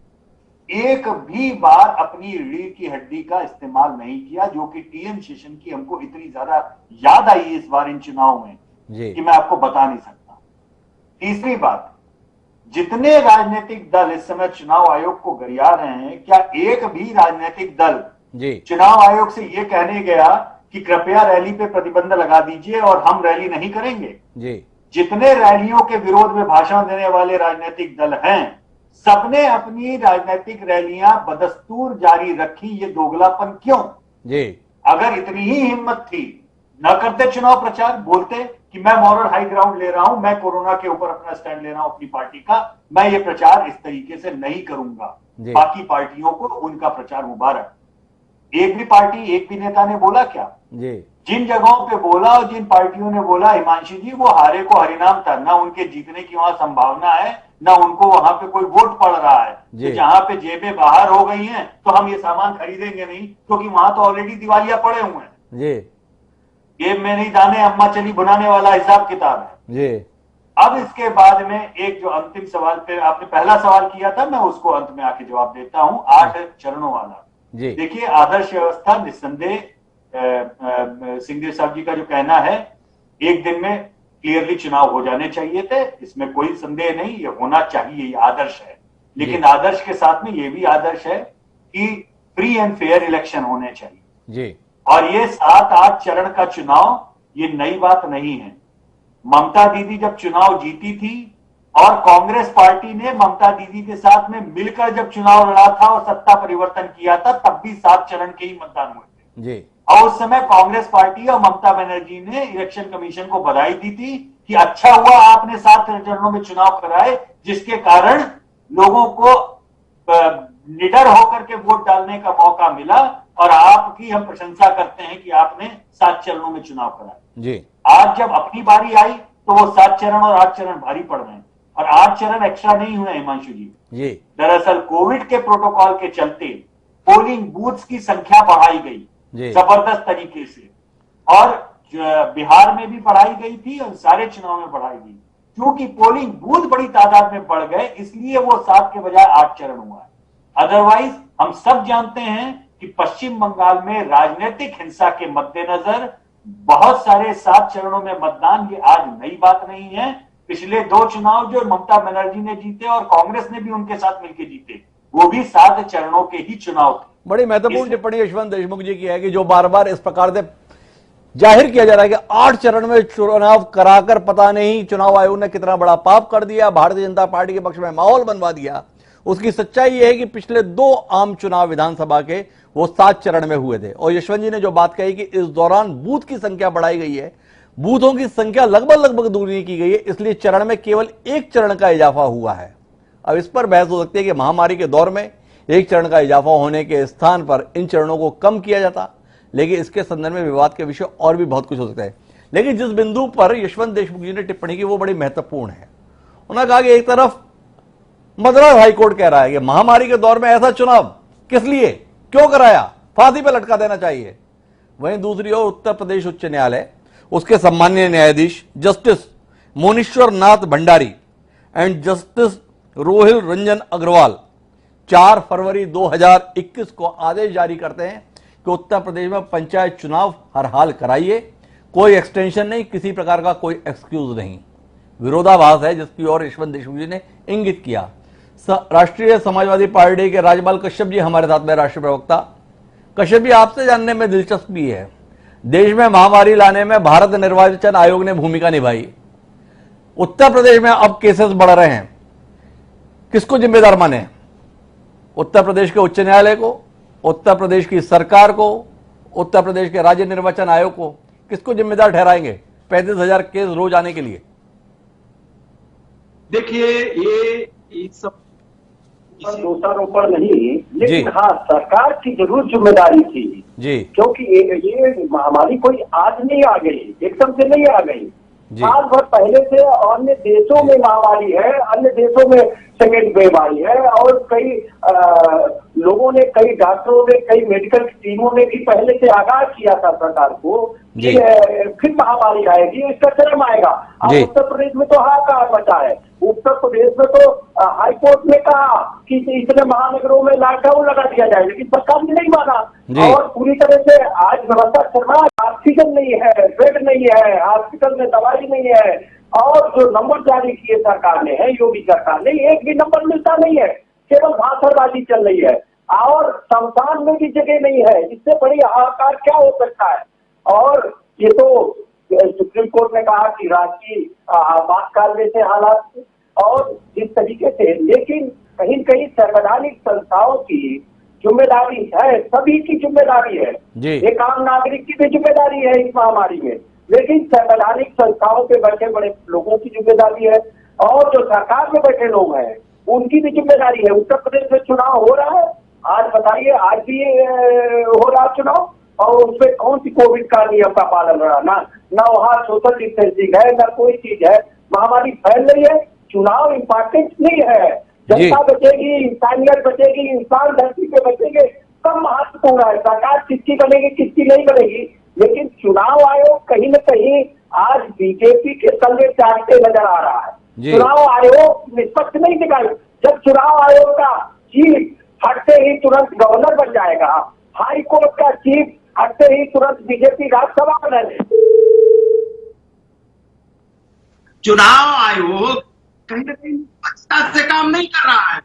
S6: एक भी बार अपनी रीढ़ की हड्डी का इस्तेमाल नहीं किया, जो कि टीएन शेषन की हमको इतनी ज्यादा याद आई इस बार इन चुनाव में कि मैं आपको बता नहीं सकता। तीसरी बात, जितने राजनीतिक दल इस समय चुनाव आयोग को गरिया रहे हैं, क्या एक भी राजनीतिक दल चुनाव आयोग से यह कहने गया कि कृपया रैली पे प्रतिबंध लगा दीजिए और हम रैली नहीं करेंगे? जितने रैलियों के विरोध में भाषण देने वाले राजनीतिक दल हैं, सबने अपनी राजनीतिक रैलियां बदस्तूर जारी रखी। ये दोगलापन क्यों? अगर इतनी ही हिम्मत थी, न करते चुनाव प्रचार, बोलते कि मैं मॉरल हाई ग्राउंड ले रहा हूं, मैं कोरोना के ऊपर अपना स्टैंड ले रहा हूं अपनी पार्टी का, मैं ये प्रचार इस तरीके से नहीं करूंगा। बाकी पार्टियों को उनका प्रचार मुबारक। एक भी पार्टी, एक भी नेता ने बोला क्या? जिन जगहों पे बोला और जिन पार्टियों ने बोला हिमांशु जी, वो हारे को हरिनाम था, ना उनके जीतने की वहां संभावना है, ना उनको वहां पे कोई वोट पड़ रहा है। तो जहां पे जेबें बाहर हो गई हैं तो हम ये सामान खरीदेंगे नहीं, क्योंकि वहां तो ऑलरेडी दिवालिया पड़े हुए हैं। ये में नहीं दाने अम्मा चली बनाने वाला हिसाब किताब है। अब इसके बाद में एक जो अंतिम सवाल पे आपने पहला सवाल किया था, मैं उसको अंत में आके जवाब देता हूं। 8 चरणों वाला। देखिए, आदर्श व्यवस्था निस्संदेह सिंहदेव साहब जी का जो कहना है, एक दिन में क्लियरली चुनाव हो जाने चाहिए थे, इसमें कोई संदेह नहीं, ये होना चाहिए, ये आदर्श है। लेकिन आदर्श के साथ में ये भी आदर्श है कि फ्री एंड फेयर इलेक्शन होने चाहिए और ये 7-8 चरण का चुनाव ये नई बात नहीं है। ममता दीदी जब चुनाव जीती थी और कांग्रेस पार्टी ने ममता दीदी के साथ में मिलकर जब चुनाव लड़ा था और सत्ता परिवर्तन किया था, तब भी 7 चरण के ही मतदान हुए थे। और उस समय कांग्रेस पार्टी और ममता बनर्जी ने इलेक्शन कमीशन को बधाई दी थी कि अच्छा हुआ आपने 7 चरणों में चुनाव कराए, जिसके कारण लोगों को निडर होकर के वोट डालने का मौका मिला और आपकी हम प्रशंसा करते हैं कि आपने 7 चरणों में चुनाव कराए। आज जब अपनी बारी आई तो वो 7 चरण और 8 चरण भारी पड़ रहे हैं। और 8 चरण एक्स्ट्रा नहीं हुए हिमांशु जी। दरअसल कोविड के प्रोटोकॉल के चलते पोलिंग बूथ्स की संख्या बढ़ाई गई जबरदस्त तरीके से, और बिहार में भी बढ़ाई गई थी और सारे चुनाव में बढ़ाई गई। क्योंकि पोलिंग बूथ बड़ी तादाद में बढ़ गए, इसलिए वो 7 के बजाय 8 चरण हुआ है। अदरवाइज हम सब जानते हैं कि पश्चिम बंगाल में राजनीतिक हिंसा के मद्देनजर बहुत सारे 7 चरणों में मतदान, ये आज नई बात नहीं है। पिछले 2 चुनाव जो ममता बनर्जी ने जीते और कांग्रेस ने भी उनके साथ मिलकर जीते, वो भी 7 चरणों के ही चुनाव थे।
S1: बड़ी महत्वपूर्ण टिप्पणी यशवंत देशमुख जी की है कि जो बार बार इस प्रकार से जाहिर किया जा रहा है कि 8 चरण में चुनाव कराकर पता नहीं चुनाव आयोग ने कितना बड़ा पाप कर दिया, भारतीय जनता पार्टी के पक्ष में माहौल बनवा दिया। उसकी सच्चाई यह है कि पिछले 2 आम चुनाव विधानसभा के वो 7 चरण में हुए थे। और यशवंत जी ने जो बात कही कि इस दौरान बूथ की संख्या बढ़ाई गई है, बूथों की संख्या लगभग दूनी की गई है, इसलिए चरण में केवल 1 चरण का इजाफा हुआ है। अब इस पर बहस हो सकती है कि महामारी के दौर में 1 चरण का इजाफा होने के स्थान पर इन चरणों को कम किया जाता, लेकिन इसके संदर्भ में विवाद के विषय और भी बहुत कुछ हो सकता है। लेकिन जिस बिंदु पर यशवंत देशमुख जी ने टिप्पणी की वो बड़ी महत्वपूर्ण है। उन्होंने कहा कि एक तरफ मद्रास हाईकोर्ट कह रहा है कि महामारी के दौर में ऐसा चुनाव किस लिए, क्यों कराया, फांसी पर लटका देना चाहिए। वहीं दूसरी ओर उत्तर प्रदेश उच्च न्यायालय, उसके सम्माननीय न्यायाधीश justice Monishwar Nath Bhandari and justice Rohil Ranjan Agarwal 4 फरवरी 2021 को आदेश जारी करते हैं कि उत्तर प्रदेश में पंचायत चुनाव हर हाल कराइए, कोई एक्सटेंशन नहीं, किसी प्रकार का कोई एक्सक्यूज नहीं। विरोधाभास है जिसकी ओर यशवंत देशमुख जी ने इंगित किया। राष्ट्रीय समाजवादी पार्टी के राजपाल कश्यप जी हमारे साथ में, राष्ट्रीय प्रवक्ता कश्यप जी, आपसे जानने में दिलचस्पी है, देश में महामारी लाने में भारत निर्वाचन आयोग ने भूमिका निभाई, उत्तर प्रदेश में अब केसेस बढ़ रहे हैं, किसको जिम्मेदार माने? उत्तर प्रदेश के उच्च न्यायालय को, उत्तर प्रदेश की सरकार को, उत्तर प्रदेश के राज्य निर्वाचन आयोग को, किसको जिम्मेदार ठहराएंगे 35,000 केस रोज आने के लिए?
S7: देखिए, ये सब
S8: दोषारोपण नहीं, लेकिन हाँ सरकार की जरूर जिम्मेदारी थी
S1: जी,
S8: क्योंकि ये महामारी कोई आज नहीं आ गई, एकदम से नहीं आ गई। साल भर पहले से अन्य देशों में महामारी है, अन्य देशों में सेकेंड वेव आई है, और कई लोगों ने, कई डॉक्टरों ने, कई मेडिकल टीमों ने भी पहले से आगाह किया था सरकार को कि फिर महामारी आएगी, इसका चरम आएगा। अब उत्तर प्रदेश में तो हाहाकार मचा है। उत्तर प्रदेश में तो हाईकोर्ट ने कहा कि इतने महानगरों में लॉकडाउन लगा दिया जाए, लेकिन सरकार ने नहीं माना और पूरी तरह से आज व्यवस्था चल रहा है। ऑक्सीजन नहीं है, बेड नहीं है, हॉस्पिटल में दवाई नहीं है, और जो नंबर जारी किए सरकार ने है, योगी सरकार ने, एक भी नंबर मिलता नहीं है, केवल भाषणबाजी चल रही है और शमशान में भी जगह नहीं है। इससे बड़ी हाहाकार क्या हो सकता है? और ये तो सुप्रीम कोर्ट ने कहा कि राष्ट्रीय आपातकाल में से हालात और जिस तरीके से, लेकिन कहीं कहीं संवैधानिक संस्थाओं की जिम्मेदारी है, सभी की जिम्मेदारी है, एक आम नागरिक की भी जिम्मेदारी है इस महामारी में, लेकिन संवैधानिक संस्थाओं पे बैठे बड़े लोगों की जिम्मेदारी है और जो सरकार में बैठे लोग हैं उनकी भी जिम्मेदारी है। उत्तर प्रदेश में चुनाव हो रहा है, आज बताइए, आज भी हो रहा चुनाव, और उसमें कौन सी कोविड का नियम का पालन रहा? ना वहाँ सोशल डिस्टेंसिंग है, ना कोई चीज है। महामारी फैल रही है, चुनाव इम्पोर्टेंट नहीं है। जनता बचेगी, इंसानियत बचेगी, इंसान धरती पे बचेंगे, सब महत्वपूर्ण है। सरकार किसकी बनेगी, किसकी नहीं बनेगी, लेकिन चुनाव आयोग कहीं न कहीं आज बीजेपी के तले चाटते नजर आ रहा है। चुनाव आयोग निष्पक्ष नहीं दिखाई। जब चुनाव आयोग का चीफ हटते ही तुरंत गवर्नर बन जाएगा, हाई कोर्ट का चीफ हटते ही तुरंत बीजेपी राज्यसभा बना जाएगी।
S7: चुनाव आयोग कहीं न कहीं निष्पक्षता से काम नहीं कर रहा है।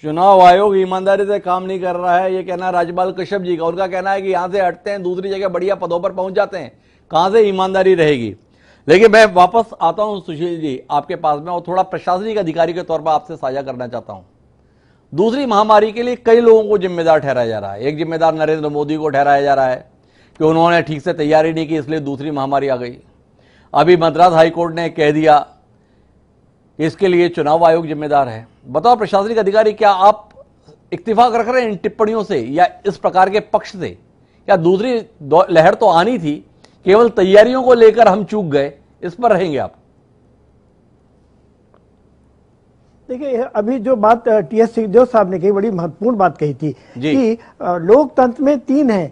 S1: चुनाव आयोग ईमानदारी से काम नहीं कर रहा है, ये कहना है राज्यपाल कश्यप जी का। उनका कहना है कि यहां से हटते हैं, दूसरी जगह बढ़िया पदों पर पहुंच जाते हैं, कहां से ईमानदारी रहेगी? लेकिन मैं वापस आता हूं सुशील जी आपके पास में, और थोड़ा प्रशासनिक अधिकारी के तौर पर आपसे साझा करना चाहता हूं। दूसरी महामारी के लिए कई लोगों को जिम्मेदार ठहराया जा रहा है। एक जिम्मेदार नरेंद्र मोदी को ठहराया जा रहा है कि उन्होंने ठीक से तैयारी नहीं की, इसलिए दूसरी महामारी आ गई। अभी मद्रास हाईकोर्ट ने कह दिया इसके लिए चुनाव आयोग जिम्मेदार है। बताओ प्रशासनिक अधिकारी, क्या आप इत्तेफाक रख रहे हैं इन टिप्पणियों से या इस प्रकार के पक्ष से? या दूसरी लहर तो आनी थी, केवल तैयारियों को लेकर हम चूक गए, इस पर रहेंगे आप?
S2: देखिए, अभी जो बात टी.एस. सिंहदेव साहब ने कही, बड़ी महत्वपूर्ण बात कही थी कि लोकतंत्र में तीन है,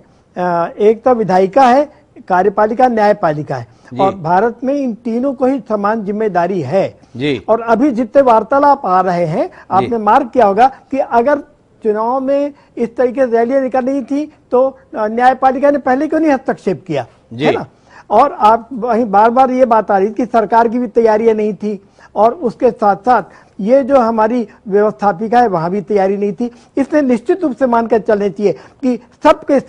S2: एक तो विधायिका है, कार्यपालिका, न्यायपालिका है, और भारत में इन तीनों को ही समान जिम्मेदारी है जी। और अभी जितने वार्तालाप आ रहे हैं, आपने मार्क किया होगा कि अगर चुनाव में इस तरीके से रैलियां निकलनी थी तो न्यायपालिका ने पहले क्यों नहीं हस्तक्षेप किया, है ना। और आप वहीं बार बार ये बात आ रही थी कि सरकार की भी तैयारियां नहीं थी, और उसके साथ साथ ये जो हमारी व्यवस्थापिका है वहां भी तैयारी नहीं थी। इसलिए निश्चित रूप से मानकर चलने चाहिए कि सबके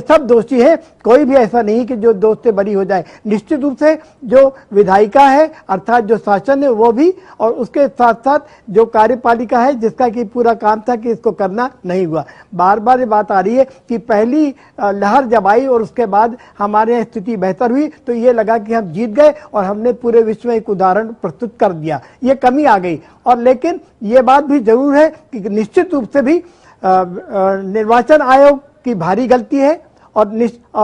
S2: सब दोषी है, कोई भी ऐसा नहीं कि जो दोष से बरी हो जाए। निश्चित रूप से जो विधायिका है अर्थात जो शासन है वो भी, और उसके साथ साथ जो कार्यपालिका है जिसका कि पूरा काम था कि इसको करना नहीं हुआ। बार बार ये बात आ रही है कि पहली लहर जब आई और उसके बाद हमारे यहाँ स्थिति बेहतर हुई तो ये लगा कि हम जीत गए और हमने पूरे विश्व में एक उदाहरण प्रस्तुत कर दिया, ये कमी आ गई। और लेकिन ये बात भी जरूर है कि निश्चित रूप से भी निर्वाचन आयोग की भारी गलती है, और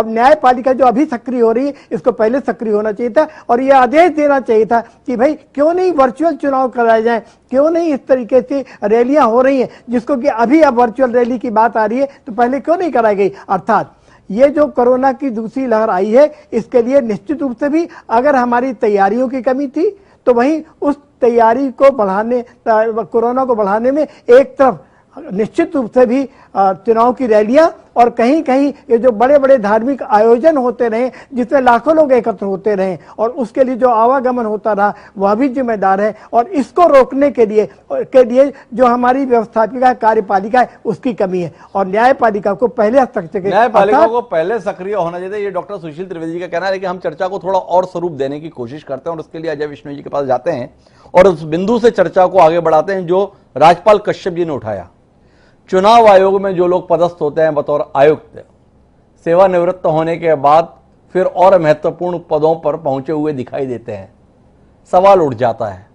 S2: न्यायपालिका जो अभी सक्रिय हो रही है इसको पहले सक्रिय होना चाहिए था, और यह आदेश देना चाहिए था कि भाई क्यों नहीं वर्चुअल चुनाव कराए जाएं, क्यों नहीं इस तरीके से रैलियां हो रही हैं, जिसको कि अभी अब वर्चुअल रैली की बात आ रही है तो पहले क्यों नहीं कराई गई। अर्थात ये जो कोरोना की दूसरी लहर आई है इसके लिए निश्चित रूप से भी अगर हमारी तैयारियों की कमी थी तो वहीं उस तैयारी को बढ़ाने, कोरोना को बढ़ाने में एक तरफ निश्चित रूप से भी चुनाव की रैलियां और कहीं कहीं ये जो बड़े बड़े धार्मिक आयोजन होते रहे जिसमें लाखों लोग एकत्र होते रहे और उसके लिए जो आवागमन होता रहा वह भी जिम्मेदार है। और इसको रोकने के लिए जो हमारी व्यवस्थापिका कार्यपालिका है उसकी कमी है, और न्यायपालिका को पहले हस्तक्षेप,
S1: न्यायपालिका को पहले सक्रिय होना चाहिए। ये डॉक्टर सुशील त्रिवेदी जी का कहना है कि हम चर्चा को थोड़ा और स्वरूप देने की कोशिश करते हैं और उसके लिए अजय विश्नोई जी के पास जाते हैं और उस बिंदु से चर्चा को आगे बढ़ाते हैं जो राजपाल कश्यप जी ने उठाया। चुनाव आयोग में जो लोग पदस्थ होते हैं बतौर आयुक्त, सेवानिवृत्त होने के बाद फिर और महत्वपूर्ण पदों पर पहुंचे हुए दिखाई देते हैं। सवाल उठ जाता है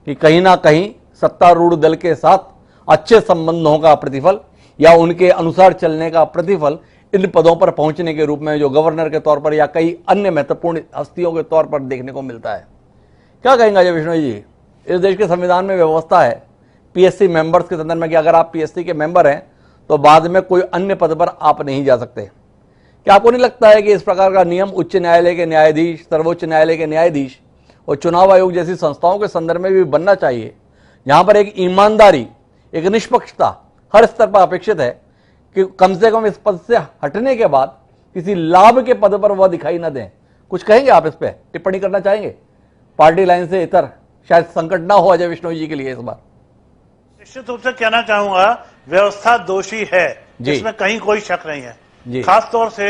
S1: कि कहीं ना कहीं सत्तारूढ़ दल के साथ अच्छे संबंधों का प्रतिफल या उनके अनुसार चलने का प्रतिफल इन पदों पर पहुंचने के रूप में जो गवर्नर के तौर पर या कई अन्य महत्वपूर्ण हस्तियों के तौर पर देखने को मिलता है। क्या कहेंगे अजय विश्नोई जी? इस देश के संविधान में व्यवस्था है पीएससी मेंबर्स के संदर्भ में कि अगर आप पीएससी के मेंबर हैं तो बाद में कोई अन्य पद पर आप नहीं जा सकते। क्या आपको नहीं लगता है कि इस प्रकार का नियम उच्च न्यायालय के न्यायाधीश, सर्वोच्च न्यायालय के न्यायाधीश और चुनाव आयोग जैसी संस्थाओं के संदर्भ में भी बनना चाहिए, जहां पर एक ईमानदारी, एक निष्पक्षता हर स्तर पर अपेक्षित है कि कम से कम इस पद से हटने के बाद किसी लाभ के पद पर वह दिखाई न दें? कुछ कहेंगे आप इस पर, टिप्पणी करना चाहेंगे? पार्टी लाइन से इतर शायद संकट ना हो अजय विश्नोई जी के लिए इस बार।
S3: निश्चित रूप से कहना चाहूंगा व्यवस्था दोषी है, जिसमें कहीं कोई शक नहीं है। खास तौर से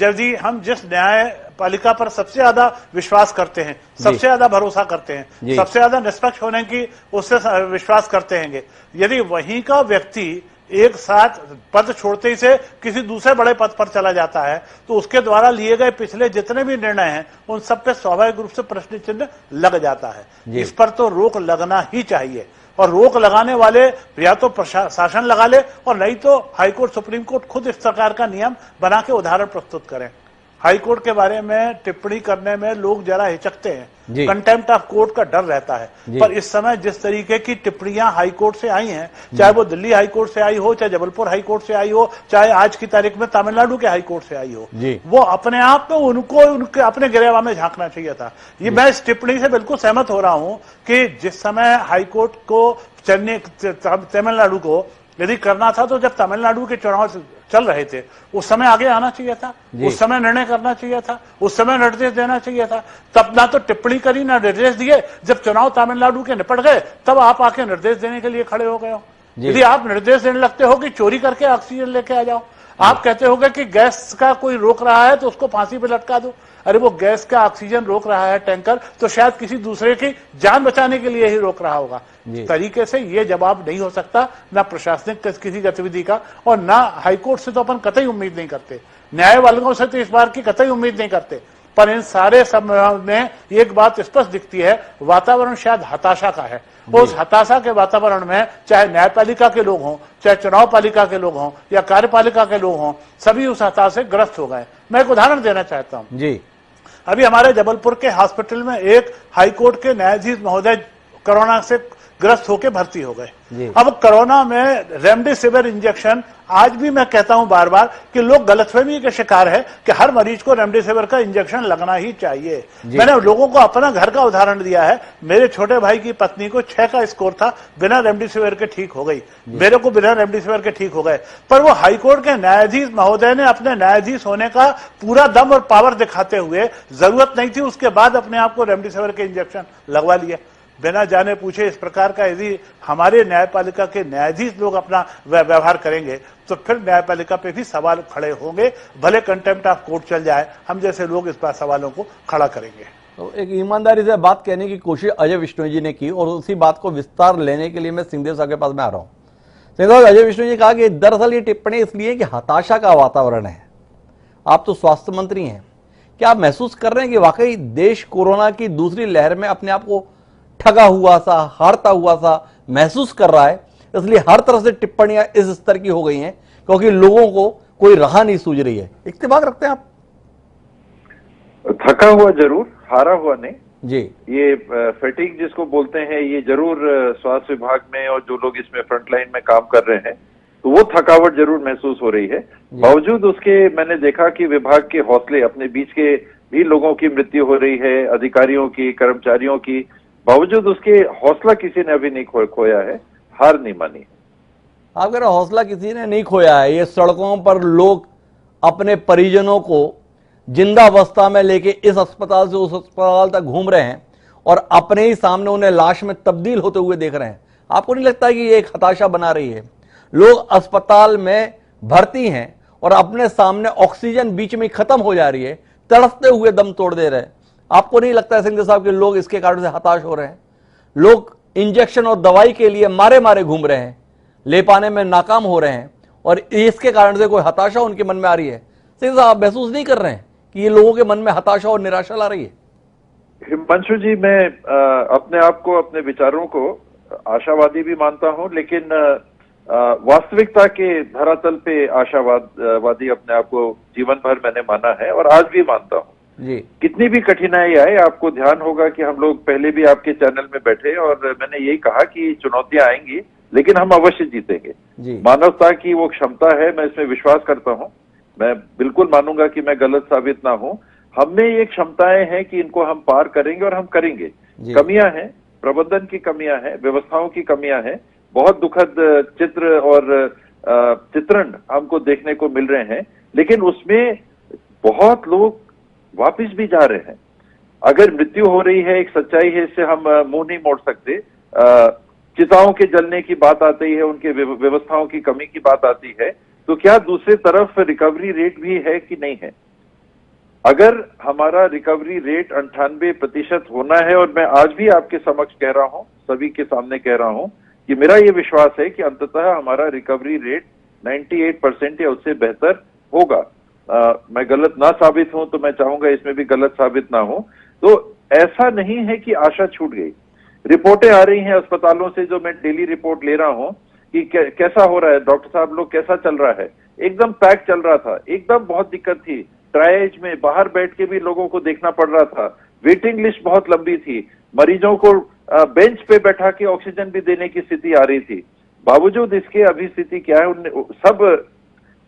S3: यदि हम जिस न्यायपालिका पर सबसे ज्यादा विश्वास करते हैं, सबसे ज्यादा भरोसा करते हैं, सबसे ज्यादा निष्पक्ष होने की उससे विश्वास करते हैं, यदि वहीं का व्यक्ति एक साथ पद छोड़ते ही से किसी दूसरे बड़े पद पर चला जाता है तो उसके द्वारा लिए गए पिछले जितने भी निर्णय हैं उन सब पे स्वाभाविक रूप से प्रश्न चिन्ह लग जाता है। इस पर तो रोक लगना ही चाहिए, और रोक लगाने वाले या तो प्रशासन लगा ले और नहीं तो हाईकोर्ट, सुप्रीम कोर्ट खुद इस प्रकार का नियम बना के उदाहरण प्रस्तुत करें। हाईकोर्ट के बारे में टिप्पणी करने में लोग जरा हिचकते हैं, कंटेम्प्ट ऑफ कोर्ट का डर रहता है, पर इस समय जिस तरीके की टिप्पणियां हाईकोर्ट से आई हैं, चाहे वो दिल्ली हाईकोर्ट से आई हो, चाहे जबलपुर हाईकोर्ट से आई हो, चाहे आज की तारीख में तमिलनाडु के हाईकोर्ट से आई हो, वो अपने आप में उनको उनके अपने गिरेबान में झांकना चाहिए था। ये मैं इस टिप्पणी से बिल्कुल सहमत हो रहा हूं कि जिस समय हाईकोर्ट को तमिलनाडु को यदि करना था तो जब तमिलनाडु के चुनाव चल रहे थे उस समय आगे आना चाहिए था, उस समय निर्णय करना चाहिए था, उस समय निर्देश देना चाहिए था। तब ना तो टिप्पणी करी ना निर्देश दिए, जब चुनाव तमिलनाडु के निपट गए तब आप आके निर्देश देने के लिए खड़े हो गए हो। यदि आप निर्देश देने लगते हो कि चोरी करके ऑक्सीजन लेके आ जाओ, आप कहते होगे कि गैस का कोई रोक रहा है तो उसको फांसी पे लटका दो, अरे वो गैस का ऑक्सीजन रोक रहा है टैंकर तो शायद किसी दूसरे की जान बचाने के लिए ही रोक रहा होगा। तरीके से ये जवाब नहीं हो सकता, ना प्रशासनिक किसी गतिविधि का और ना हाईकोर्ट से तो अपन कतई उम्मीद नहीं करते, न्यायपालिकाओं से तो इस बार की कतई उम्मीद नहीं करते। पर इन सारे सब में एक बात स्पष्ट दिखती है, वातावरण शायद हताशा का है। उस हताशा के वातावरण में चाहे न्यायपालिका के लोग हों, चाहे चुनाव पालिका के लोग हों या कार्यपालिका के लोग हों, सभी उस हताशा से ग्रस्त हो गए। मैं एक उदाहरण देना चाहता हूं जी। अभी हमारे जबलपुर के हॉस्पिटल में एक हाईकोर्ट के न्यायाधीश महोदय कोरोना से ग्रस्त होकर भर्ती हो गए।
S1: जी।
S3: अब कोरोना में रेमडेसिविर इंजेक्शन, आज भी मैं कहता हूं बार बार कि लोग गलतफहमी के शिकार है कि हर मरीज को रेमडेसिविर का इंजेक्शन लगना ही चाहिए। मैंने लोगों को अपना घर का उदाहरण दिया है। मेरे छोटे भाई की पत्नी को 6 का स्कोर था, बिना रेमडेसिविर के ठीक हो गई। मेरे को बिना रेमडेसिविर के ठीक हो गए। पर वो हाईकोर्ट के न्यायाधीश महोदय ने अपने न्यायाधीश होने का पूरा दम और पावर दिखाते हुए, जरूरत नहीं थी उसके बाद अपने आप को रेमडेसिविर के इंजेक्शन लगवा लिए, बिना जाने पूछे। इस प्रकार का यदि हमारे न्यायपालिका के न्यायाधीश लोग अपना व्यवहार करेंगे तो फिर न्यायपालिका पे भी सवाल खड़े होंगे। भले कंटेम्प्ट ऑफ कोर्ट चल जाए, हम जैसे लोग इस बार सवालों को खड़ा करेंगे।
S1: तो एक ईमानदारी से बात कहने की कोशिश अजय विश्नोई जी ने की, और उसी बात को विस्तार लेने के लिए मैं सिंहदेव साहब के पास में आ रहा हूं। सिंहदेव साहब, अजय विश्नोई जी कहा कि दरअसल ये टिप्पणी इसलिए कि हताशा का वातावरण है। आप तो स्वास्थ्य मंत्री हैं, क्या आप महसूस कर रहे हैं कि वाकई देश कोरोना की दूसरी लहर में अपने आप को ठगा हुआ सा, हारता हुआ सा महसूस कर रहा है, इसलिए हर तरफ से टिप्पणियां इस स्तर की हो गई हैं क्योंकि लोगों को कोई राह नहीं सूझ रही है? इत्तेफाक रखते हैं आप?
S5: थका हुआ जरूर, हारा हुआ नहीं
S1: जी।
S5: ये फैटिग जिसको बोलते हैं, ये जरूर स्वास्थ्य विभाग में और जो लोग इसमें फ्रंटलाइन में काम कर रहे हैं, तो वो थकावट जरूर महसूस हो रही है। बावजूद उसके मैंने देखा कि विभाग के हौसले, अपने बीच के भी लोगों की मृत्यु हो रही है, अधिकारियों की, कर्मचारियों की, बावजूद उसके हौसला किसी ने अभी नहीं खोया है, हार नहीं मानी।
S1: आप कह रहे हौसला किसी ने नहीं खोया है। ये सड़कों पर लोग अपने परिजनों को जिंदा अवस्था में लेके इस अस्पताल से उस अस्पताल तक घूम रहे हैं और अपने ही सामने उन्हें लाश में तब्दील होते हुए देख रहे हैं। आपको नहीं लगता कि ये एक हताशा बना रही है? लोग अस्पताल में भर्ती हैं और अपने सामने ऑक्सीजन बीच में खत्म हो जा रही है, तड़पते हुए दम तोड़ दे रहे हैं। आपको नहीं लगता है सिंह साहब कि लोग इसके कारण से हताश हो रहे हैं? लोग इंजेक्शन और दवाई के लिए मारे मारे घूम रहे हैं, ले पाने में नाकाम हो रहे हैं, और इसके कारण से कोई हताशा उनके मन में आ रही है। सिंह साहब महसूस नहीं कर रहे हैं कि ये लोगों के मन में हताशा और निराशा ला रही है?
S5: हिमांशु जी, मैं अपने आप को, अपने विचारों को आशावादी भी मानता हूं, लेकिन वास्तविकता के धरातल पे आशावादी अपने आप को जीवन भर मैंने माना है और आज भी मानता हूं
S1: जी।
S5: कितनी भी कठिनाई आए, आपको ध्यान होगा कि हम लोग पहले भी आपके चैनल में बैठे और मैंने यही कहा कि चुनौतियां आएंगी लेकिन हम अवश्य जीतेंगे। मानवता की वो क्षमता है, मैं इसमें विश्वास करता हूं। मैं बिल्कुल मानूंगा कि मैं गलत साबित ना हूं। हम में ये क्षमताएं हैं कि इनको हम पार करेंगे और हम करेंगे। कमियां हैं, प्रबंधन की कमियां हैं, व्यवस्थाओं की कमियां हैं, बहुत दुखद चित्र और चित्रण हमको देखने को मिल रहे हैं, लेकिन उसमें बहुत लोग वापिस भी जा रहे हैं। अगर मृत्यु हो रही है, एक सच्चाई है, इससे हम मुंह नहीं मोड़ सकते। चिताओं के जलने की बात आती है, उनके व्यवस्थाओं की कमी की बात आती है, तो क्या दूसरी तरफ रिकवरी रेट भी है कि नहीं है? अगर हमारा रिकवरी रेट 98% होना है, और मैं आज भी आपके समक्ष कह रहा हूं, सभी के सामने कह रहा हूं कि मेरा ये विश्वास है कि अंततः हमारा रिकवरी रेट 98% या उससे बेहतर होगा। मैं गलत ना साबित हूं तो मैं चाहूंगा इसमें भी गलत साबित ना हो। तो ऐसा नहीं है कि आशा छूट गई। रिपोर्टें आ रही हैं अस्पतालों से, जो मैं डेली रिपोर्ट ले रहा हूं कि कैसा हो रहा है डॉक्टर साहब, लोग कैसा चल रहा है। एकदम पैक चल रहा था, एकदम बहुत दिक्कत थी, ट्रायज में बाहर बैठ के भी लोगों को देखना पड़ रहा था, वेटिंग लिस्ट बहुत लंबी थी, मरीजों को बेंच पे बैठा के ऑक्सीजन भी देने की स्थिति आ रही थी। बावजूद इसके अभी स्थिति क्या है, सब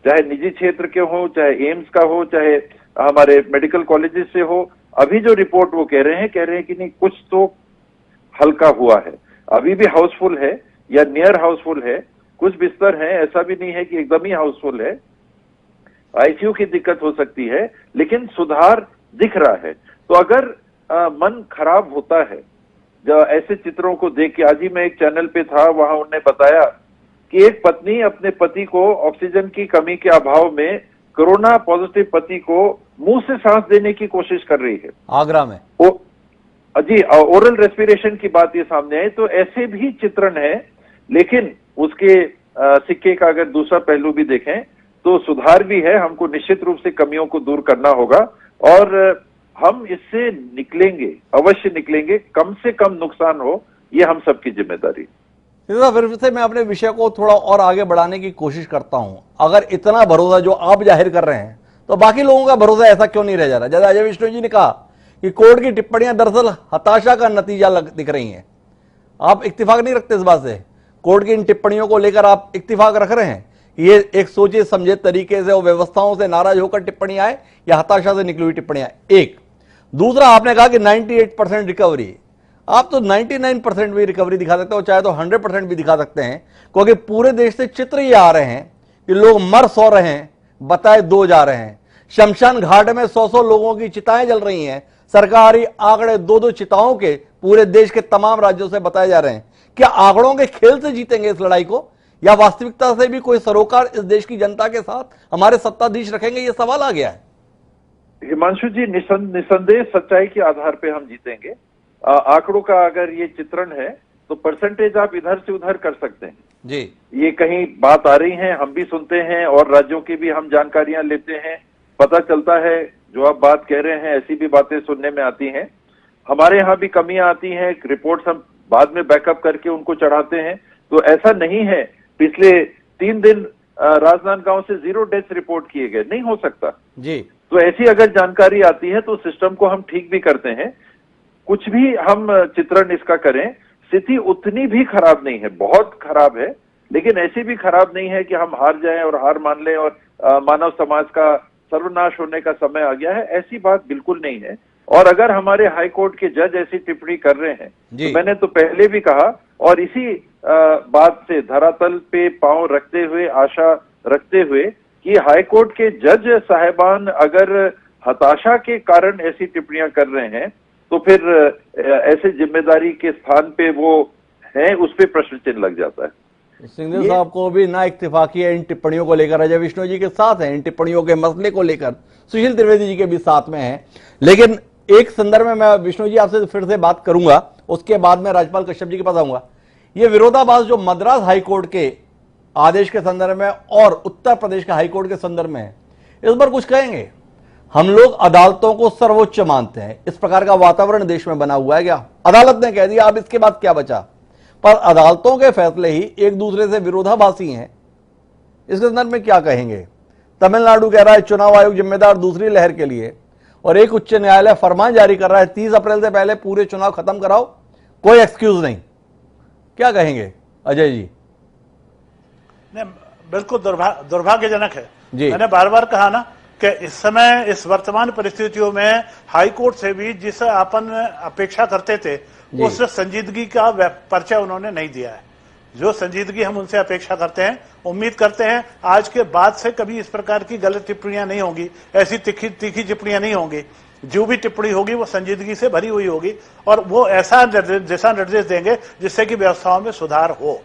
S5: चाहे निजी क्षेत्र के हो, चाहे एम्स का हो, चाहे हमारे मेडिकल कॉलेजेस से हो, अभी जो रिपोर्ट वो कह रहे हैं कि नहीं, कुछ तो हल्का हुआ है। अभी भी हाउसफुल है या नियर हाउसफुल है, कुछ बिस्तर है, ऐसा भी नहीं है कि एकदम ही हाउसफुल है। आईसीयू की दिक्कत हो सकती है, लेकिन सुधार दिख रहा है। तो अगर मन खराब होता है जो ऐसे चित्रों को देख के, आज ही मैं एक चैनल पे था, वहां उन्होंने बताया कि एक पत्नी अपने पति को ऑक्सीजन की कमी के अभाव में कोरोना पॉजिटिव पति को मुंह से सांस देने की कोशिश कर रही है, आगरा में। जी, ओरल रेस्पिरेशन की बात ये सामने आई। तो ऐसे भी चित्रण है, लेकिन उसके सिक्के का अगर दूसरा पहलू भी देखें तो सुधार भी है। हमको निश्चित रूप से कमियों को दूर करना होगा और हम इससे निकलेंगे, अवश्य निकलेंगे। कम से कम नुकसान हो, ये हम सबकी जिम्मेदारी।
S1: फिर से मैं अपने विषय को थोड़ा और आगे बढ़ाने की कोशिश करता हूं। अगर इतना भरोसा जो आप जाहिर कर रहे हैं, तो बाकी लोगों का भरोसा ऐसा क्यों नहीं रह जा रहा? जैसे अजय विश्नोई जी ने कहा कि कोर्ट की टिप्पणियां दरअसल हताशा का नतीजा दिख रही हैं। आप इत्तेफाक नहीं रखते इस बात से? कोर्ट की इन टिप्पणियों को लेकर आप इत्तेफाक रख रहे हैं? ये एक सोचे समझे तरीके से और व्यवस्थाओं से नाराज होकर टिप्पणी आए या हताशा से निकली हुई टिप्पणियां? एक दूसरा, आपने कहा कि 98% रिकवरी। आप तो 99% भी रिकवरी दिखा सकते हो, चाहे तो 100% भी दिखा सकते हैं, क्योंकि पूरे देश से चित्र ये आ रहे हैं कि लोग मर सो रहे हैं, बताए 2 जा रहे हैं। शमशान घाट में 100 लोगों की चिताएं जल रही हैं। सरकारी आंकड़े 2 चिताओं के पूरे देश के तमाम राज्यों से बताए जा रहे हैं। क्या आंकड़ों के खेल से जीतेंगे इस लड़ाई को, या वास्तविकता से भी कोई सरोकार इस देश की जनता के साथ हमारे सत्ताधीश रखेंगे? ये सवाल आ गया है।
S5: हिमांशु जी, निसंदेह सच्चाई के आधार पे हम जीतेंगे। आंकड़ों का अगर ये चित्रण है तो परसेंटेज आप इधर से उधर कर सकते हैं
S1: जी।
S5: ये कहीं बात आ रही है, हम भी सुनते हैं और राज्यों की भी हम जानकारियां लेते हैं, पता चलता है जो आप बात कह रहे हैं ऐसी भी बातें सुनने में आती हैं। हमारे यहाँ भी कमियां आती हैं, रिपोर्ट्स हम बाद में बैकअप करके उनको चढ़ाते हैं। तो ऐसा नहीं है पिछले 3 दिन राजनांदगांव से 0 डेथ रिपोर्ट किए गए, नहीं हो सकता
S1: जी।
S5: तो ऐसी अगर जानकारी आती है तो सिस्टम को हम ठीक भी करते हैं। कुछ भी हम चित्रण इसका करें, स्थिति उतनी भी खराब नहीं है, बहुत खराब है, लेकिन ऐसी भी खराब नहीं है कि हम हार जाएं और हार मान लें और मानव समाज का सर्वनाश होने का समय आ गया है, ऐसी बात बिल्कुल नहीं है। और अगर हमारे हाई कोर्ट के जज ऐसी टिप्पणी कर रहे हैं तो मैंने तो पहले भी कहा और इसी बात से धरातल पे पांव रखते हुए, आशा रखते हुए कि हाई कोर्ट के जज साहिबान अगर हताशा के कारण ऐसी टिप्पणियां कर रहे हैं तो फिर ऐसे जिम्मेदारी के स्थान पे वो हैं, उस पे प्रश्न चिन्ह लग जाता है।
S1: सिंघदेव साहब को भी ना इत्तेफाकी है इन टिप्पणियों को लेकर, अजय विष्णु जी के साथ हैं इन टिप्पणियों के मसले को लेकर, सुशील त्रिवेदी जी के भी साथ में हैं। लेकिन एक संदर्भ में मैं विष्णु जी आपसे फिर से बात करूंगा, उसके बाद में राज्यपाल कश्यप जी के पास आऊंगा। ये विरोधाभास जो मद्रास हाईकोर्ट के आदेश के संदर्भ में और उत्तर प्रदेश के हाईकोर्ट के संदर्भ में है, इस पर कुछ कहेंगे? हम लोग अदालतों को सर्वोच्च मानते हैं, इस प्रकार का वातावरण देश में बना हुआ है क्या? अदालत ने कह दिया, अब इसके बाद क्या बचा? पर अदालतों के फैसले ही एक दूसरे से विरोधाभासी हैं, इसके संदर्भ में क्या कहेंगे? तमिलनाडु कह रहा है चुनाव आयोग जिम्मेदार दूसरी लहर के लिए, और एक उच्च न्यायालय फरमान जारी कर रहा है 30 अप्रैल से पहले पूरे चुनाव खत्म कराओ, कोई एक्सक्यूज नहीं। क्या कहेंगे अजय जी?
S3: बिल्कुल दुर्भाग्यजनक है
S1: जी।
S3: मैंने बार बार कहा ना कि इस समय इस वर्तमान परिस्थितियों में हाई कोर्ट से भी जिस अपन अपेक्षा करते थे उस संजीदगी का परिचय उन्होंने नहीं दिया है। जो संजीदगी हम उनसे अपेक्षा करते हैं, उम्मीद करते हैं आज के बाद से कभी इस प्रकार की गलत टिप्पणियां नहीं होंगी, ऐसी तीखी टिप्पणियां नहीं होंगी। जो भी टिप्पणी होगी वो संजीदगी से भरी हुई होगी और वो ऐसा दिशा निर्देश देंगे जिससे कि व्यवस्थाओं में सुधार हो।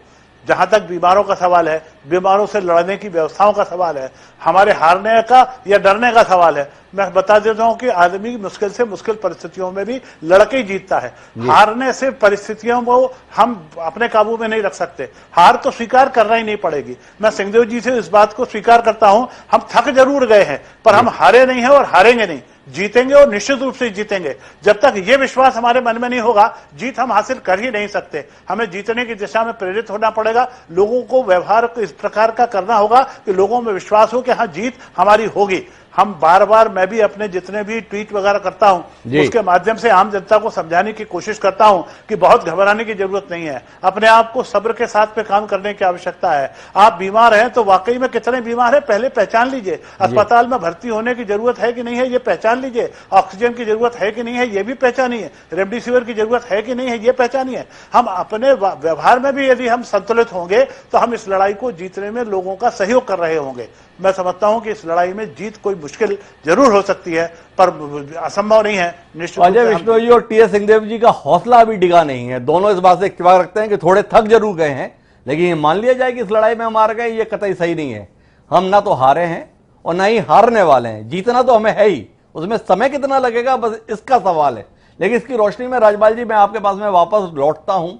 S3: जहां तक बीमारों का सवाल है, बीमारों से लड़ने की व्यवस्थाओं का सवाल है, हमारे हारने का या डरने का सवाल है, मैं बता देता हूं कि आदमी मुश्किल से मुश्किल परिस्थितियों में भी लड़के ही जीतता है। हारने से परिस्थितियों को हम अपने काबू में नहीं रख सकते, हार तो स्वीकार करना ही नहीं पड़ेगी। मैं सिंहदेव जी से इस बात को स्वीकार करता हूं, हम थक जरूर गए हैं पर हम हारे नहीं हैं और हारेंगे नहीं, जीतेंगे और निश्चित रूप से जीतेंगे। जब तक ये विश्वास हमारे मन में नहीं होगा, जीत हम हासिल कर ही नहीं सकते। हमें जीतने की दिशा में प्रेरित होना पड़ेगा, लोगों को व्यवहार इस प्रकार का करना होगा कि लोगों में विश्वास हो कि हाँ जीत हमारी होगी। हम बार बार, मैं भी अपने जितने भी ट्वीट वगैरह करता हूं उसके माध्यम से आम जनता को समझाने की कोशिश करता हूं कि बहुत घबराने की जरूरत नहीं है, अपने आप को सब्र के साथ पे काम करने की आवश्यकता है। आप बीमार हैं तो वाकई में कितने बीमार हैं पहले पहचान लीजिए, अस्पताल में भर्ती होने की जरूरत है कि नहीं है ये पहचान लीजिए, ऑक्सीजन की जरूरत है कि नहीं है ये भी पहचानिए, रेमडेसिविर की जरूरत है कि नहीं है ये पहचानिए। हम अपने व्यवहार में भी यदि हम संतुलित होंगे तो हम इस लड़ाई को जीतने में लोगों का सहयोग कर रहे होंगे। मैं समझता हूं कि इस लड़ाई में जीत कोई मुश्किल जरूर हो सकती है पर असंभव नहीं है। निश्चित
S1: अजय विष्णु जी और टी.एस. सिंहदेव जी का हौसला अभी डिगा नहीं है, दोनों इस बात से इत्तेफाक रखते हैं कि थोड़े थक जरूर गए हैं, लेकिन ये मान लिया जाए कि इस लड़ाई में हम हार गए, ये कतई सही नहीं है। हम ना तो हारे हैं और ना ही हारने वाले हैं, जीतना तो हमें है ही, उसमें समय कितना लगेगा बस इसका सवाल है। लेकिन इसकी रोशनी में राज्यपाल जी मैं आपके पास में वापस लौटता हूं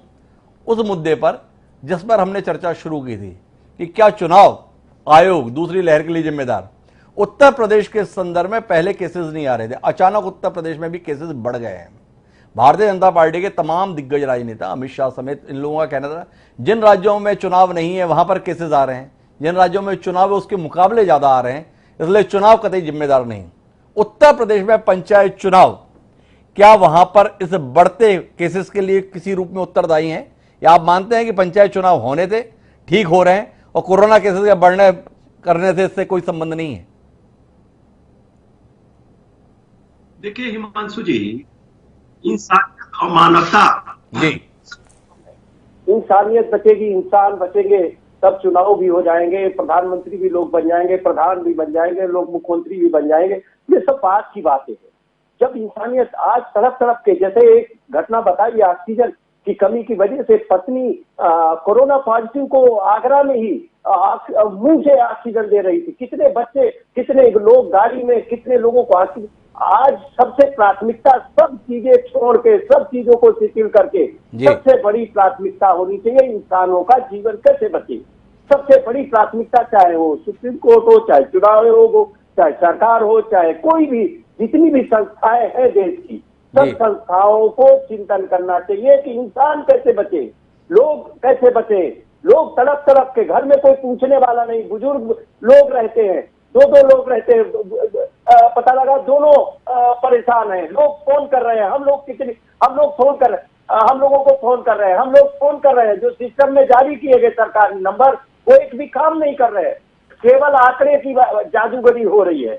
S1: उस मुद्दे पर जिस पर हमने चर्चा शुरू की थी कि क्या चुनाव आयोग दूसरी लहर के लिए जिम्मेदार। उत्तर प्रदेश के संदर्भ में पहले केसेस नहीं आ रहे थे, अचानक उत्तर प्रदेश में भी केसेस बढ़ गए हैं। भारतीय जनता पार्टी के तमाम दिग्गज राजनेता, अमित शाह समेत, इन लोगों का कहना था जिन राज्यों में चुनाव नहीं है वहां पर केसेस आ रहे हैं, जिन राज्यों में चुनाव है उसके मुकाबले ज्यादा आ रहे हैं, इसलिए चुनाव कतई जिम्मेदार नहीं। उत्तर प्रदेश में पंचायत चुनाव, क्या वहां पर इस बढ़ते केसेस के लिए किसी रूप में उत्तरदायी हैं या आप मानते हैं कि पंचायत चुनाव होने थे, ठीक हो रहे हैं और कोरोना केसेस के बढ़ने करने से इससे कोई संबंध नहीं है?
S7: देखिए हिमांशु जी, इंसानियत और मानवता
S1: जी,
S8: इंसानियत बचेगी, इंसान बचेंगे, तब चुनाव भी हो जाएंगे, प्रधानमंत्री भी लोग बन जाएंगे, प्रधान भी बन जाएंगे, लोग मुख्यमंत्री भी बन जाएंगे। ये सब बात की बातें हैं। जब इंसानियत आज तड़प तड़प के, जैसे एक घटना बताई ऑक्सीजन की कमी की वजह से पत्नी कोरोना पॉजिटिव को आगरा में ही मुंह से ऑक्सीजन दे रही थी, कितने बच्चे, कितने लोग गाड़ी में, कितने लोगों को ऑक्सीजन। आज सबसे प्राथमिकता, सब चीजें छोड़ के, सब चीजों को शिथिल करके सबसे बड़ी प्राथमिकता होनी चाहिए इंसानों का जीवन कैसे बचे। सबसे बड़ी प्राथमिकता, चाहे वो सुप्रीम कोर्ट हो, चाहे चुनाव आयोग हो, चाहे सरकार हो, चाहे कोई भी, जितनी भी संस्थाएं हैं देश की, सब संस्थाओं को चिंतन करना चाहिए कि इंसान कैसे बचे, लोग कैसे बचे। लोग तड़प तड़प के, घर में कोई पूछने वाला नहीं, बुजुर्ग लोग रहते हैं, दो लोग रहते हैं, पता लगा दोनों परेशान हैं, लोग फोन कर रहे हैं, हम लोग फोन कर रहे हैं, हम लोगों को फोन कर रहे हैं, हम लोग फोन कर रहे हैं, जो सिस्टम में जारी किए गए सरकारी नंबर वो एक भी काम नहीं कर रहे हैं। केवल आंकड़े की जादूगरी हो रही है,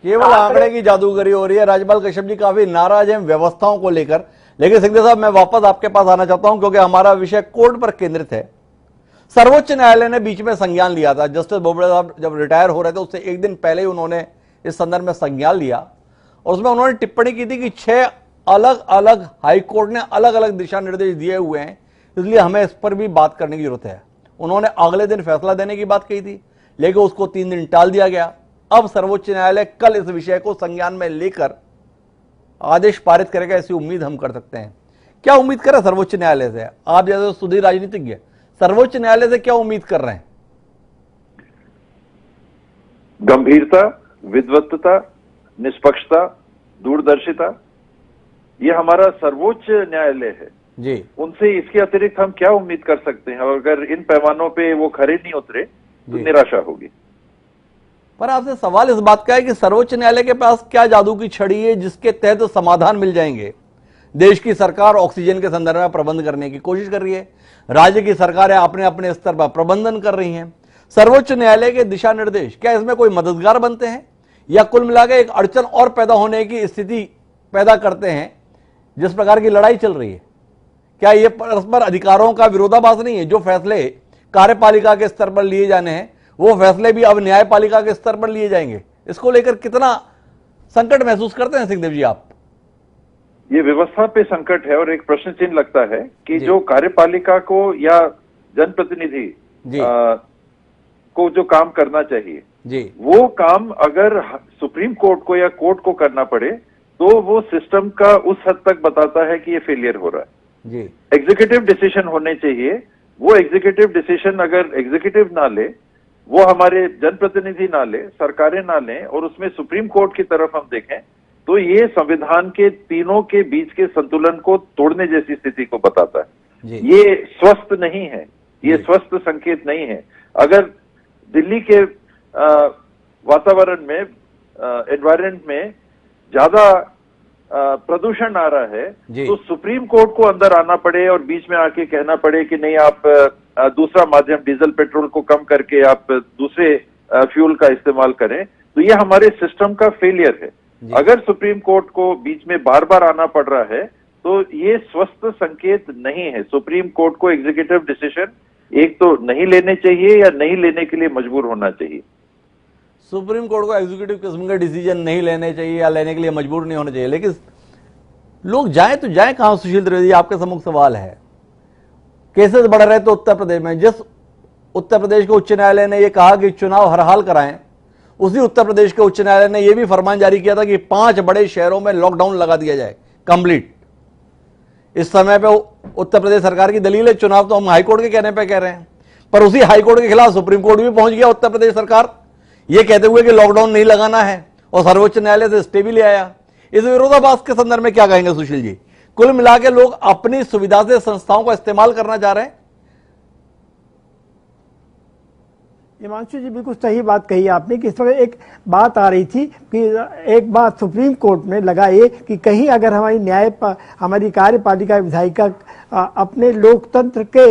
S1: केवल आंकड़े की जादूगरी हो रही है। राज्यपाल कश्यप जी काफी नाराज हैं व्यवस्थाओं को लेकर। लेकिन सिंघवी साहब, मैं वापस आपके पास आना चाहता हूं क्योंकि हमारा विषय कोर्ट पर केंद्रित है। सर्वोच्च न्यायालय ने बीच में संज्ञान लिया था। जस्टिस बोबड़े साहब जब रिटायर हो रहे थे उससे एक दिन पहले ही उन्होंने इस संदर्भ में संज्ञान लिया और उसमें उन्होंने टिप्पणी की थी कि 6 अलग अलग हाईकोर्ट ने अलग अलग दिशा निर्देश दिए हुए हैं, इसलिए हमें इस पर भी बात करने की जरूरत है। उन्होंने अगले दिन फैसला देने की बात कही थी, लेकिन उसको 3 दिन टाल दिया गया। अब सर्वोच्च न्यायालय कल इस विषय को संज्ञान में लेकर आदेश पारित करेगा, ऐसी उम्मीद हम कर सकते हैं। क्या उम्मीद करें सर्वोच्च न्यायालय से? आप जैसे सुधीर राजनीतिज्ञ सर्वोच्च न्यायालय से क्या उम्मीद कर रहे हैं?
S5: गंभीरता, विद्वत्ता, निष्पक्षता, दूरदर्शिता, ये हमारा सर्वोच्च न्यायालय है
S1: जी।
S5: उनसे इसके अतिरिक्त हम क्या उम्मीद कर सकते हैं? और अगर इन पैमानों पे वो खरे नहीं उतरे तो निराशा होगी।
S1: पर आपसे सवाल इस बात का है कि सर्वोच्च न्यायालय के पास क्या जादू की छड़ी है जिसके तहत समाधान मिल जाएंगे? देश की सरकार ऑक्सीजन के संदर्भ में प्रबंध करने की कोशिश कर रही है, राज्य की सरकारें अपने अपने स्तर पर प्रबंधन कर रही हैं। सर्वोच्च न्यायालय के दिशा निर्देश क्या इसमें कोई मददगार बनते हैं या कुल मिलाकर एक अड़चन और पैदा होने की स्थिति पैदा करते हैं? जिस प्रकार की लड़ाई चल रही है, क्या ये परस्पर अधिकारों का विरोधाभास नहीं है? जो फैसले कार्यपालिका के स्तर पर लिए जाने हैं वो फैसले भी अब न्यायपालिका के स्तर पर लिए जाएंगे। इसको लेकर कितना संकट महसूस करते हैं सिंहदेव जी आप?
S5: ये व्यवस्था पे संकट है और एक प्रश्न चिन्ह लगता है कि जो कार्यपालिका को या जनप्रतिनिधि को जो काम करना चाहिए
S1: जी,
S5: वो काम अगर सुप्रीम कोर्ट को या कोर्ट को करना पड़े तो वो सिस्टम का उस हद तक बताता है कि ये फेलियर हो रहा है
S1: जी।
S5: एग्जीक्यूटिव डिसीजन होने चाहिए, वो एग्जीक्यूटिव डिसीजन अगर एग्जीक्यूटिव ना ले, वो हमारे जनप्रतिनिधि ना ले, सरकारें ना लें और उसमें सुप्रीम कोर्ट की तरफ हम देखें तो ये संविधान के तीनों के बीच के संतुलन को तोड़ने जैसी स्थिति को बताता है। ये स्वस्थ नहीं है, ये स्वस्थ संकेत नहीं है। अगर दिल्ली के वातावरण में, एनवायरमेंट में ज्यादा प्रदूषण आ रहा है तो सुप्रीम कोर्ट को अंदर आना पड़े और बीच में आके कहना पड़े कि नहीं, आप दूसरा माध्यम डीजल पेट्रोल को कम करके आप दूसरे फ्यूल का इस्तेमाल करें, तो ये हमारे सिस्टम का फेलियर है। अगर सुप्रीम कोर्ट को बीच में बार बार आना पड़ रहा है तो ये स्वस्थ संकेत नहीं है। सुप्रीम कोर्ट को एग्जीक्यूटिव डिसीजन एक तो नहीं लेने चाहिए या नहीं लेने के लिए मजबूर होना चाहिए।
S1: सुप्रीम कोर्ट को एग्जीक्यूटिव किस्म के डिसीजन नहीं लेने चाहिए या लेने के लिए मजबूर नहीं होना चाहिए, लेकिन लोग जाएं तो जाएं कहां? सुशील त्रिवेदी, आपके सम्मुख सवाल है। केसेस बढ़ रहे तो उत्तर प्रदेश में, जिस उत्तर प्रदेश के उच्च न्यायालय ने यह कहा कि चुनाव हर हाल कराएं, उसी उत्तर प्रदेश के उच्च न्यायालय ने यह भी फरमान जारी किया था कि 5 बड़े शहरों में लॉकडाउन लगा दिया जाए कंप्लीट। इस समय पे उत्तर प्रदेश सरकार की दलील है चुनाव तो हम हाईकोर्ट के कहने पे कह रहे हैं, पर उसी हाईकोर्ट के खिलाफ सुप्रीम कोर्ट भी पहुंच गया उत्तर प्रदेश सरकार, ये कहते हुए कि लॉकडाउन नहीं लगाना है, और सर्वोच्च न्यायालय से स्टे भी ले आया। इस विरोधाभास के संदर्भ में क्या कहेंगे सुशील जी? कुल मिला के लोग अपनी सुविधा से संस्थाओं का इस्तेमाल करना चाह रहे हैं।
S2: हिमांशु जी बिल्कुल सही बात कही आपने कि इस वक्त एक बात आ रही थी कि एक बात सुप्रीम कोर्ट में लगा ये कि कहीं अगर हमारी कार्यपालिका विधायिका अपने लोकतंत्र के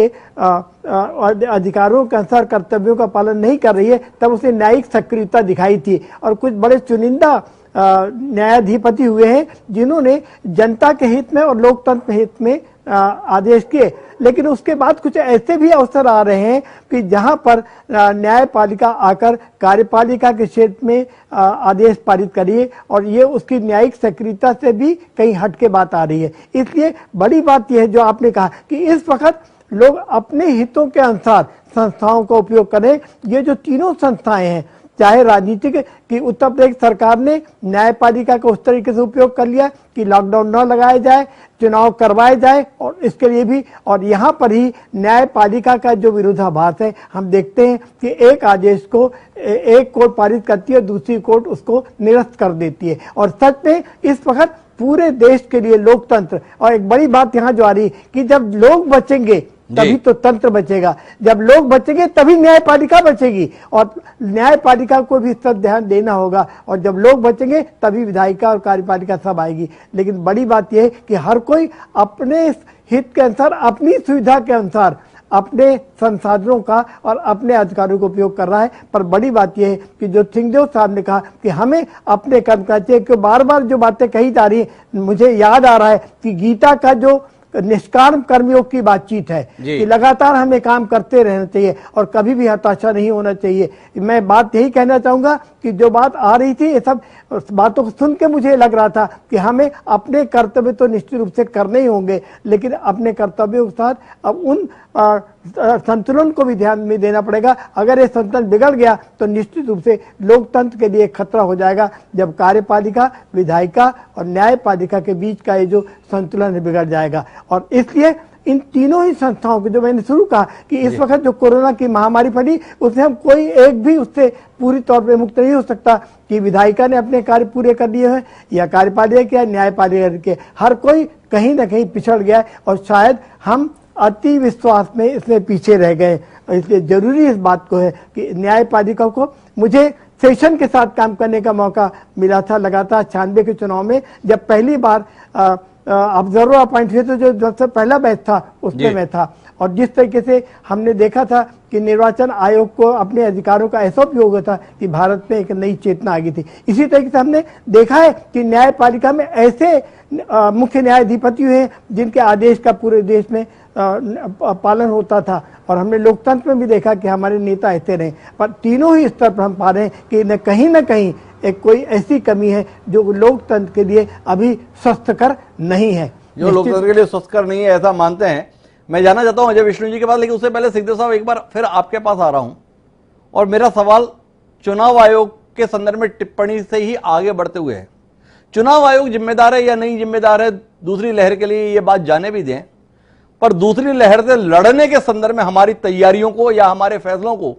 S2: अधिकारों के अनुसार कर्तव्यों का पालन नहीं कर रही है तब उसने न्यायिक सक्रियता दिखाई थी। और कुछ बड़े चुनिंदा न्यायाधिपति हुए हैं जिन्होंने जनता के हित में और लोकतंत्र के हित में आदेश किए, लेकिन उसके बाद कुछ ऐसे भी अवसर आ रहे हैं कि जहां पर न्यायपालिका आकर कार्यपालिका के क्षेत्र में आदेश पारित करिए और ये उसकी न्यायिक सक्रियता से भी कहीं हट के बात आ रही है। इसलिए बड़ी बात यह है जो आपने कहा कि इस वक्त लोग अपने हितों के अनुसार संस्थाओं का उपयोग करें। ये जो तीनों संस्थाएं हैं, चाहे राजनीतिक कि उत्तर प्रदेश सरकार ने न्यायपालिका को उस तरीके से उपयोग कर लिया कि लॉकडाउन न लगाया जाए, चुनाव करवाए जाए, और इसके लिए भी और यहाँ पर ही न्यायपालिका का जो विरोधाभास है हम देखते हैं कि एक आदेश को एक कोर्ट पारित करती है, दूसरी कोर्ट उसको निरस्त कर देती है। और सच में इस वक्त पूरे देश के लिए लोकतंत्र, और एक बड़ी बात यहाँ जो आ रही है कि जब लोग बचेंगे तभी तो तंत्र बचेगा, जब लोग बचेंगे तभी न्यायपालिका बचेगी, और न्यायपालिका को भी इस पर ध्यान देना होगा, और जब लोग बचेंगे तभी विधायिका और कार्यपालिका सब आएगी। लेकिन बड़ी बात यह है कि हर कोई अपने हित के अनुसार, अपनी सुविधा के अनुसार अपने संसाधनों का और अपने अधिकारों का उपयोग कर रहा है। पर बड़ी बात यह है कि जो सिंहदेव साहब ने कहा कि हमें अपने कर्मचारियों को बार बार जो बातें कही जा रही है, मुझे याद आ रहा है कि गीता का जो निष्काम कर्मयोग की बातचीत है कि लगातार हमें काम करते रहना चाहिए और कभी भी हताशा नहीं होना चाहिए। मैं बात यही कहना चाहूंगा कि जो बात आ रही थी, ये सब बातों को सुन के मुझे लग रहा था कि हमें अपने कर्तव्य तो निश्चित रूप से करने ही होंगे, लेकिन अपने कर्तव्यों के साथ अब उन संतुलन को भी ध्यान में देना पड़ेगा। अगर ये संतुलन बिगड़ गया तो निश्चित रूप से लोकतंत्र के लिए खतरा हो जाएगा, जब कार्यपालिका, विधायिका और न्यायपालिका के बीच का ये जो संतुलन बिगड़ जाएगा। और इसलिए इन तीनों ही संस्थाओं को, जो मैंने शुरू कहा कि इस वक्त जो कोरोना की महामारी फैली, उसमें हम कोई एक भी उससे पूरी तौर पे मुक्त नहीं हो सकता कि विधायिका ने अपने कार्य पूरे कर लिए हैं या कार्यपालिका किया, न्यायपालिका के, हर कोई कहीं ना कहीं पिछड़ गया है और शायद हम अति विश्वास में इसमें पीछे रह गए। इसलिए जरूरी इस बात को है कि न्यायपालिका को, मुझे सेशन के साथ काम करने का मौका मिला था लगातार 96 के चुनाव में, जब पहली बार ऑब्जर्वर अपॉइंट हुए थे, जो सबसे पहला बैच था उसमें मैं था। और जिस तरीके से हमने देखा था कि निर्वाचन आयोग को अपने अधिकारों का ऐसा उपयोग हुआ था कि भारत में एक नई चेतना आ गई थी। इसी तरीके से हमने देखा है कि न्यायपालिका में ऐसे मुख्य न्यायाधिपति हैं जिनके आदेश का पूरे देश में पालन होता था, और हमने लोकतंत्र में भी देखा कि हमारे नेता ऐसे रहे। पर तीनों ही स्तर पर हम पा रहे हैं कि न कहीं एक कोई ऐसी कमी है जो लोकतंत्र के लिए अभी स्वस्थकर नहीं है,
S1: जो लोकतंत्र के लिए स्वस्थकर नहीं है, ऐसा मानते हैं। मैं जानना चाहता हूं अजय विष्णु जी के पास, लेकिन उससे पहले सिंहदेव साहब एक बार फिर आपके पास आ रहा हूं, और मेरा सवाल चुनाव आयोग के संदर्भ में टिप्पणी से ही आगे बढ़ते हुए है। चुनाव आयोग जिम्मेदार है या नहीं जिम्मेदार है दूसरी लहर के लिए, ये बात जाने भी दें, पर दूसरी लहर से लड़ने के संदर्भ में हमारी तैयारियों को या हमारे फैसलों को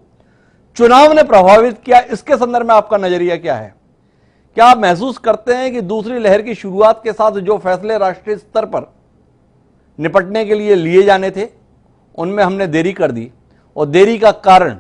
S1: चुनाव ने प्रभावित किया, इसके संदर्भ में आपका नजरिया क्या है? क्या आप महसूस करते हैं कि दूसरी लहर की शुरुआत के साथ जो फैसले राष्ट्रीय स्तर पर निपटने के लिए लिए जाने थे, उनमें हमने देरी कर दी, और देरी का कारण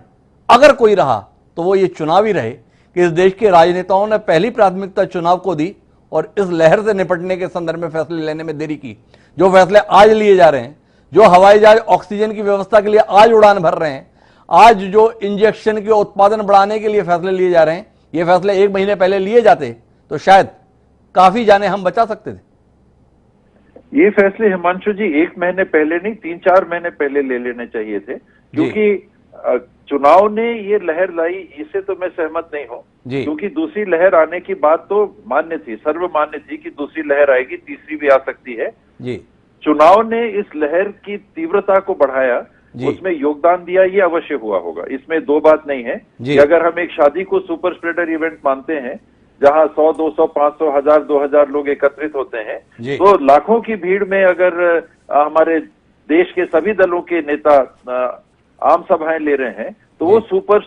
S1: अगर कोई रहा तो वो ये चुनाव ही रहे कि इस देश के राजनेताओं ने पहली प्राथमिकता चुनाव को दी और इस लहर से निपटने के संदर्भ में फैसले लेने में देरी की। जो फैसले आज लिए जा रहे हैं, जो हवाई जहाज ऑक्सीजन की व्यवस्था के लिए आज उड़ान भर रहे हैं, आज जो इंजेक्शन के उत्पादन बढ़ाने के लिए फैसले लिए जा रहे हैं, ये फैसले 1 महीने पहले लिए जाते तो शायद काफी जाने हम बचा सकते थे।
S5: ये फैसले हिमांशु जी 1 महीने पहले नहीं, 3-4 महीने पहले ले लेने चाहिए थे, क्योंकि चुनाव ने ये लहर लाई, इससे तो मैं सहमत नहीं हूँ, क्योंकि दूसरी लहर आने की बात तो मान्य थी, सर्वमान्य थी कि दूसरी लहर आएगी, तीसरी भी आ सकती है जी। चुनाव ने इस लहर की तीव्रता को बढ़ाया, उसमें योगदान दिया, ये अवश्य हुआ होगा, इसमें दो बात नहीं है कि अगर हम एक शादी को सुपर स्प्रेडर इवेंट मानते हैं जहां 100, 200, 500, 1000, 2000 लोग एकत्रित होते हैं, तो लाखों की भीड़ में अगर हमारे देश के सभी दलों के नेता आम सभाएं ले रहे हैं तो वो सुपर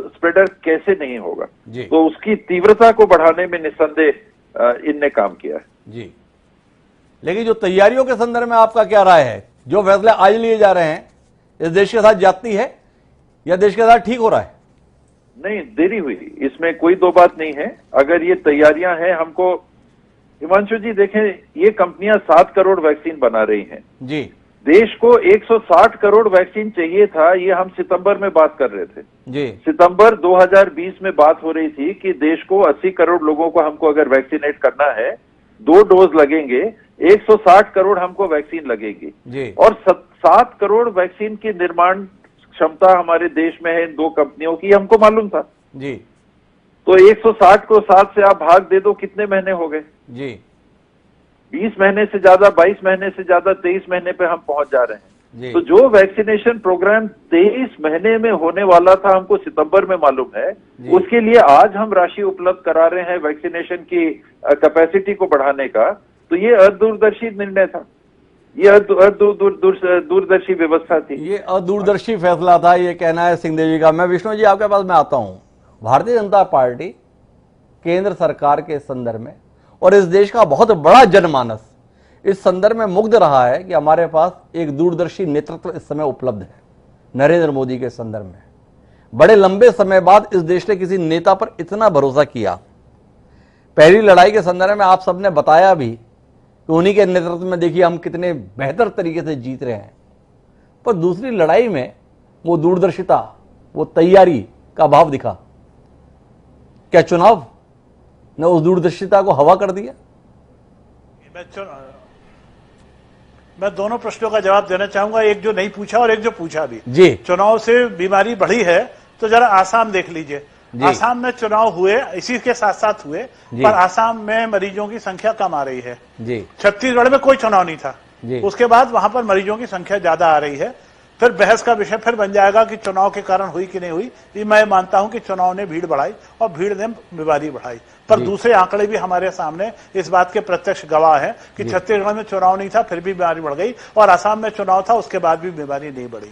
S5: स्प्रेडर कैसे नहीं होगा। तो उसकी तीव्रता को बढ़ाने में निस्संदेह इनने काम किया है जी।
S1: लेकिन जो तैयारियों के संदर्भ में आपका क्या राय है? जो फैसले आज लिए जा रहे हैं इस देश के साथ जाती है, या देश के साथ ठीक हो रहा है?
S5: नहीं, देरी हुई, इसमें कोई दो बात नहीं है। अगर ये तैयारियां हैं, हमको हिमांशु जी देखें, ये कंपनियां 7 करोड़ वैक्सीन बना रही हैं
S1: जी।
S5: देश को 160 करोड़ वैक्सीन चाहिए था, ये हम सितंबर में बात कर रहे थे
S1: जी।
S5: सितंबर 2020 में बात हो रही थी कि देश को 80 करोड़ लोगों को हमको अगर वैक्सीनेट करना है, 2 डोज लगेंगे, 160 करोड़ हमको वैक्सीन लगेगी
S1: जी।
S5: और 7 करोड़ वैक्सीन की निर्माण क्षमता हमारे देश में है इन 2 कंपनियों की, हमको मालूम था
S1: जी।
S5: तो 160 को 7 से आप भाग दे दो, कितने महीने हो गए
S1: जी।
S5: 20 महीने से ज्यादा, 22 महीने से ज्यादा, 23 महीने पे हम पहुंच जा रहे हैं।
S1: जी।
S5: तो जो वैक्सीनेशन प्रोग्राम 23 महीने में होने वाला था, हमको सितंबर में मालूम है, उसके लिए आज हम राशि उपलब्ध करा रहे हैं वैक्सीनेशन की कैपेसिटी को बढ़ाने का। तो ये अदूरदर्शी निर्णय था, ये दूरदर्शी व्यवस्था थी,
S1: ये अदूरदर्शी फैसला था, ये कहना है सिंहदेव जी का। मैं विष्णु जी आपके पास में आता हूं। भारतीय जनता पार्टी केंद्र सरकार के संदर्भ में और इस देश का बहुत बड़ा जनमानस इस संदर्भ में मुग्ध रहा है कि हमारे पास एक दूरदर्शी नेतृत्व इस समय उपलब्ध है नरेंद्र मोदी के संदर्भ में। बड़े लंबे समय बाद इस देश ने किसी नेता पर इतना भरोसा किया। पहली लड़ाई के संदर्भ में आप सबने बताया भी कि उन्हीं के नेतृत्व में देखिए हम कितने बेहतर तरीके से जीत रहे हैं, पर दूसरी लड़ाई में वो दूरदर्शिता, वो तैयारी का अभाव दिखा। क्या चुनाव ने उस दूरदर्शिता को हवा कर दिया?
S3: मैं दोनों प्रश्नों का जवाब देना चाहूंगा, एक जो नहीं पूछा और एक जो पूछा भी।
S1: जी।
S3: चुनाव से बीमारी बढ़ी है तो जरा आसाम देख लीजिए। आसाम में चुनाव हुए, इसी के साथ साथ हुए, पर आसाम में मरीजों की संख्या कम आ रही है
S1: जी।
S3: छत्तीसगढ़ में कोई चुनाव नहीं था
S1: जी।
S3: उसके बाद वहां पर मरीजों की संख्या ज्यादा आ रही है। फिर बहस का विषय फिर बन जाएगा कि चुनाव के कारण हुई कि नहीं हुई। ये मैं मानता हूं कि चुनाव ने भीड़ बढ़ाई और भीड़ ने बीमारी बढ़ाई, पर दूसरे आंकड़े भी हमारे सामने इस बात के प्रत्यक्ष गवाह हैं कि छत्तीसगढ़ में चुनाव नहीं था फिर भी बीमारी बढ़ गई और आसाम में चुनाव था उसके बाद भी बीमारी नहीं बढ़ी।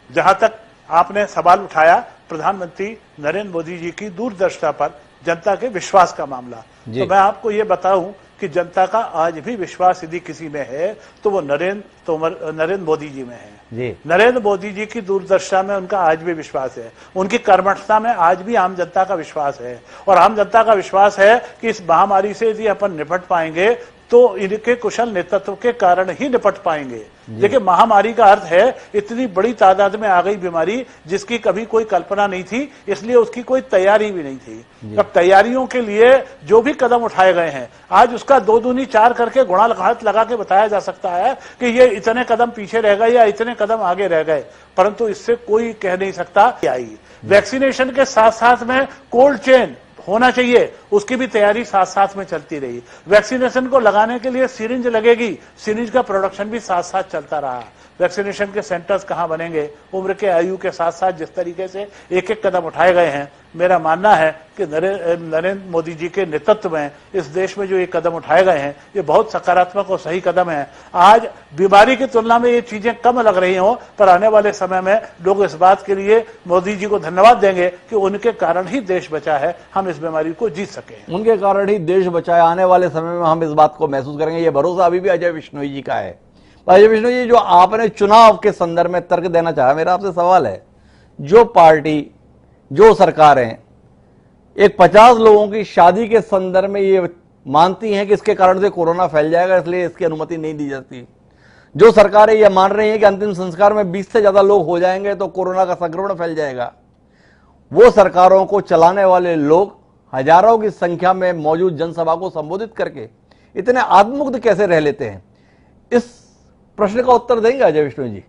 S3: जहां तक आपने सवाल उठाया प्रधानमंत्री नरेंद्र मोदी जी की दूरदर्शिता पर जनता के विश्वास का मामला, तो मैं आपको ये बताऊं कि जनता का आज भी विश्वास यदि किसी में है तो वो नरेंद्र मोदी जी में है जी। नरेंद्र मोदी जी की दूरदर्शिता में उनका आज भी विश्वास है, उनकी कर्मठता में आज भी आम जनता का विश्वास है और आम जनता का विश्वास है कि इस महामारी से यदि अपन निपट पाएंगे तो इनके कुशल नेतृत्व के कारण ही निपट पाएंगे। देखिए, महामारी का अर्थ है इतनी बड़ी तादाद में आ गई बीमारी जिसकी कभी कोई कल्पना नहीं थी, इसलिए उसकी कोई तैयारी भी नहीं थी। अब तैयारियों के लिए जो भी कदम उठाए गए हैं आज उसका 2 दूनी 4 करके गुणा लगा के बताया जा सकता है कि ये इतने कदम पीछे रह गए या इतने कदम आगे रह गए, परंतु इससे कोई कह नहीं सकता कि आई। वैक्सीनेशन के साथ साथ में कोल्ड चेन होना चाहिए, उसकी भी तैयारी साथ साथ में चलती रही। वैक्सीनेशन को लगाने के लिए सिरिंज लगेगी, सिरिंज का प्रोडक्शन भी साथ साथ चलता रहा। वैक्सीनेशन के सेंटर्स कहां बनेंगे, उम्र के आयु के साथ साथ जिस तरीके से एक एक कदम उठाए गए हैं, मेरा मानना है कि नरेंद्र मोदी जी के नेतृत्व में इस देश में जो ये कदम उठाए गए हैं ये बहुत सकारात्मक और सही कदम है। आज बीमारी की तुलना में ये चीजें कम लग रही हों, पर आने वाले समय में लोग इस बात के लिए मोदी जी को धन्यवाद देंगे कि उनके कारण ही देश बचा है, हम इस बीमारी को जीत सके।
S1: उनके कारण ही देश बचा है। आने वाले समय में हम इस बात को महसूस करेंगे, ये भरोसा अभी भी अजय बिश्नोई जी का है। अजय बिश्नोई जी, जो आपने चुनाव के संदर्भ में तर्क देना चाहा, मेरा आपसे सवाल है, जो पार्टी, जो सरकारें एक 50 लोगों की शादी के संदर्भ में ये मानती हैं कि इसके कारण से कोरोना फैल जाएगा इसलिए इसकी अनुमति नहीं दी जाती, जो सरकारें ये मान रही हैं कि अंतिम संस्कार में 20 से ज्यादा लोग हो जाएंगे तो कोरोना का संक्रमण फैल जाएगा, वो सरकारों को चलाने वाले लोग हजारों की संख्या में मौजूद जनसभा को संबोधित करके इतने आत्ममुग्ध कैसे रह लेते हैं? इस प्रश्न का उत्तर देंगे अजय बिश्नोई जी?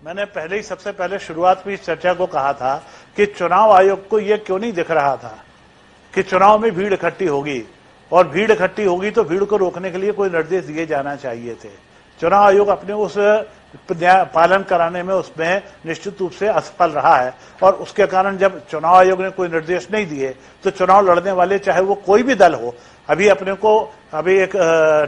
S3: मैंने पहले ही सबसे पहले शुरुआत में इस चर्चा को कहा था कि चुनाव आयोग को यह क्यों नहीं दिख रहा था कि चुनाव में भीड़ इकट्ठी होगी और भीड़ इकट्ठी होगी तो भीड़ को रोकने के लिए कोई निर्देश दिए जाना चाहिए थे। चुनाव आयोग अपने उस पालन कराने में उसमें निश्चित रूप से असफल रहा है और उसके कारण जब चुनाव आयोग ने कोई निर्देश नहीं दिए तो चुनाव लड़ने वाले चाहे वो कोई भी दल हो, अभी एक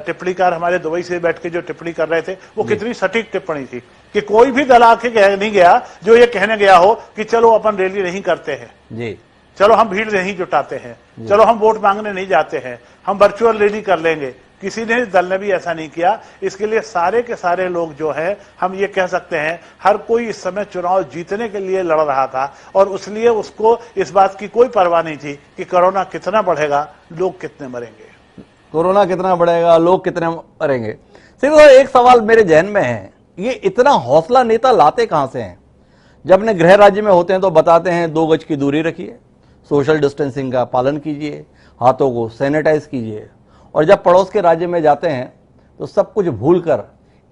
S3: टिप्पणीकार हमारे दुबई से बैठ के जो टिप्पणी कर रहे थे वो कितनी सटीक टिप्पणी थी कि कोई भी दल आके नहीं गया जो ये कहने गया हो कि चलो अपन रैली नहीं करते हैं
S1: जी,
S3: चलो हम भीड़ नहीं जुटाते हैं, चलो हम वोट मांगने नहीं जाते हैं, हम वर्चुअल रैली कर लेंगे, किसी ने दल ने भी ऐसा नहीं किया। इसके लिए सारे के सारे लोग जो है, हम ये कह सकते हैं, हर कोई इस समय चुनाव जीतने के लिए लड़ रहा था और इसलिए उसको इस बात की कोई परवाह नहीं थी कि कोरोना कितना बढ़ेगा, लोग कितने मरेंगे।
S1: कोरोना कितना बढ़ेगा, लोग कितने मरेंगे। सिर्फ एक सवाल मेरे जहन में है, ये इतना हौसला नेता लाते कहां से हैं? जब अपने गृह राज्य में होते हैं तो बताते हैं 2 गज की दूरी रखिए, सोशल डिस्टेंसिंग का पालन कीजिए, हाथों को सैनिटाइज कीजिए, और जब पड़ोस के राज्य में जाते हैं तो सब कुछ भूलकर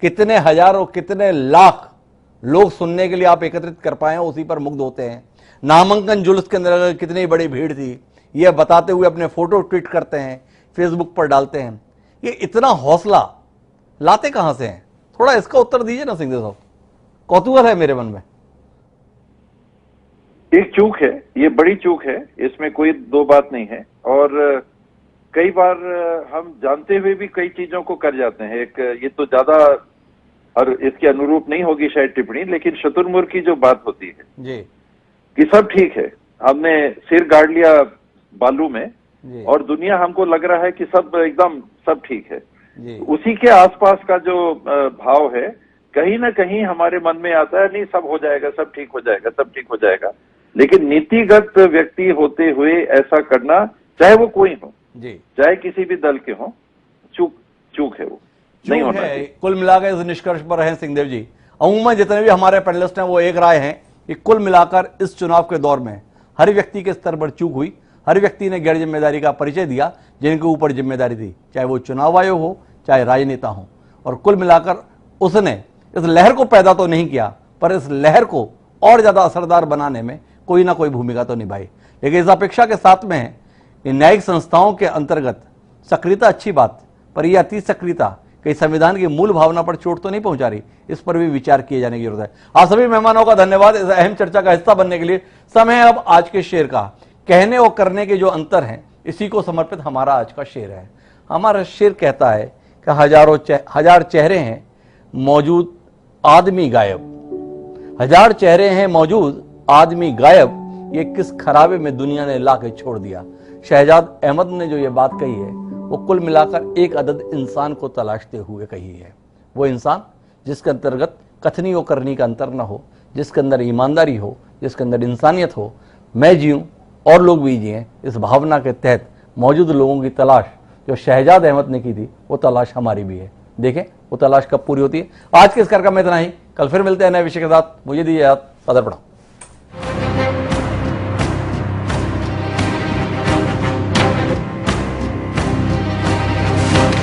S1: कितने हजारों कितने लाख लोग सुनने के लिए आप एकत्रित कर पाए हैं, उसी पर मुग्ध होते हैं। नामांकन जुलूस के अंदर कितनी बड़ी भीड़ थी, यह बताते हुए अपने फोटो ट्वीट करते हैं, फेसबुक पर डालते हैं। ये इतना हौसला लाते कहां से हैं? थोड़ा इसका उत्तर दीजिए ना सिंहदेव साहब, कौतूहल है मेरे मन में।
S5: एक चूक है, ये बड़ी चूक है, इसमें कोई दो बात नहीं है। और कई बार हम जानते हुए भी कई चीजों को कर जाते हैं। एक ये तो ज्यादा और इसके अनुरूप नहीं होगी शायद टिप्पणी, लेकिन शुतुरमुर्ग की जो बात होती है
S1: जी
S5: कि सब ठीक है, हमने सिर गाड़ लिया बालू में
S1: जी
S5: और दुनिया हमको लग रहा है कि सब एकदम सब ठीक है
S1: जी
S5: उसी के आसपास का जो भाव है कहीं ना कहीं हमारे मन में आता है, नहीं सब हो जाएगा, सब ठीक हो जाएगा, सब ठीक हो जाएगा। लेकिन नीतिगत व्यक्ति होते हुए ऐसा करना, चाहे वो कोई हो
S1: जी,
S5: चाहे किसी भी दल के हो, चूक है, वो नहीं होना चाहिए।
S1: कुल मिलाकर इस निष्कर्ष पर हैं सिंहदेव जी, अमूमन जितने भी हमारे पैनलिस्ट हैं वो एक राय हैं कि कुल मिलाकर इस चुनाव के दौर में हर व्यक्ति के स्तर पर चूक हुई, हर व्यक्ति ने गैर जिम्मेदारी का परिचय दिया जिनके ऊपर जिम्मेदारी थी, चाहे वो चुनाव आयोग हो चाहे राजनेता हो। और कुल मिलाकर उसने इस लहर को पैदा तो नहीं किया, पर इस लहर को और ज्यादा असरदार बनाने में कोई ना कोई भूमिका तो निभाई। लेकिन इस अपेक्षा के साथ में है कि न्यायिक संस्थाओं के अंतर्गत सक्रियता अच्छी बात, पर यह अति सक्रियता कहीं संविधान की मूल भावना पर चोट तो नहीं पहुंचा रही, इस पर भी विचार किए जाने की जरूरत है। आप सभी मेहमानों का धन्यवाद इस अहम चर्चा का हिस्सा बनने के लिए। समय है अब आज के शेर का। कहने और करने के जो अंतर हैं, इसी को समर्पित हमारा आज का शेर है। हमारा शेर कहता है कि हजार चेहरे हैं मौजूद आदमी गायब, हजार चेहरे हैं मौजूद आदमी गायब, ये किस खराबे में दुनिया ने ला के छोड़ दिया। शहजाद अहमद ने जो ये बात कही है वो कुल मिलाकर एक अदद इंसान को तलाशते हुए कही है। वो इंसान जिसके अंतर्गत कथनी और करनी का अंतर न हो, जिसके अंदर ईमानदारी हो, जिसके अंदर इंसानियत हो, मैं जीऊं और लोग भी जिएं, इस भावना के तहत मौजूद लोगों की तलाश जो शहजाद अहमद ने की थी, वो तलाश हमारी भी है। देखें वो तलाश कब पूरी होती है। आज के इस कार्यक्रम में इतना ही, कल फिर मिलते हैं नए विषय के साथ। मुझे दीजिए याद, सदर पढ़ाओ।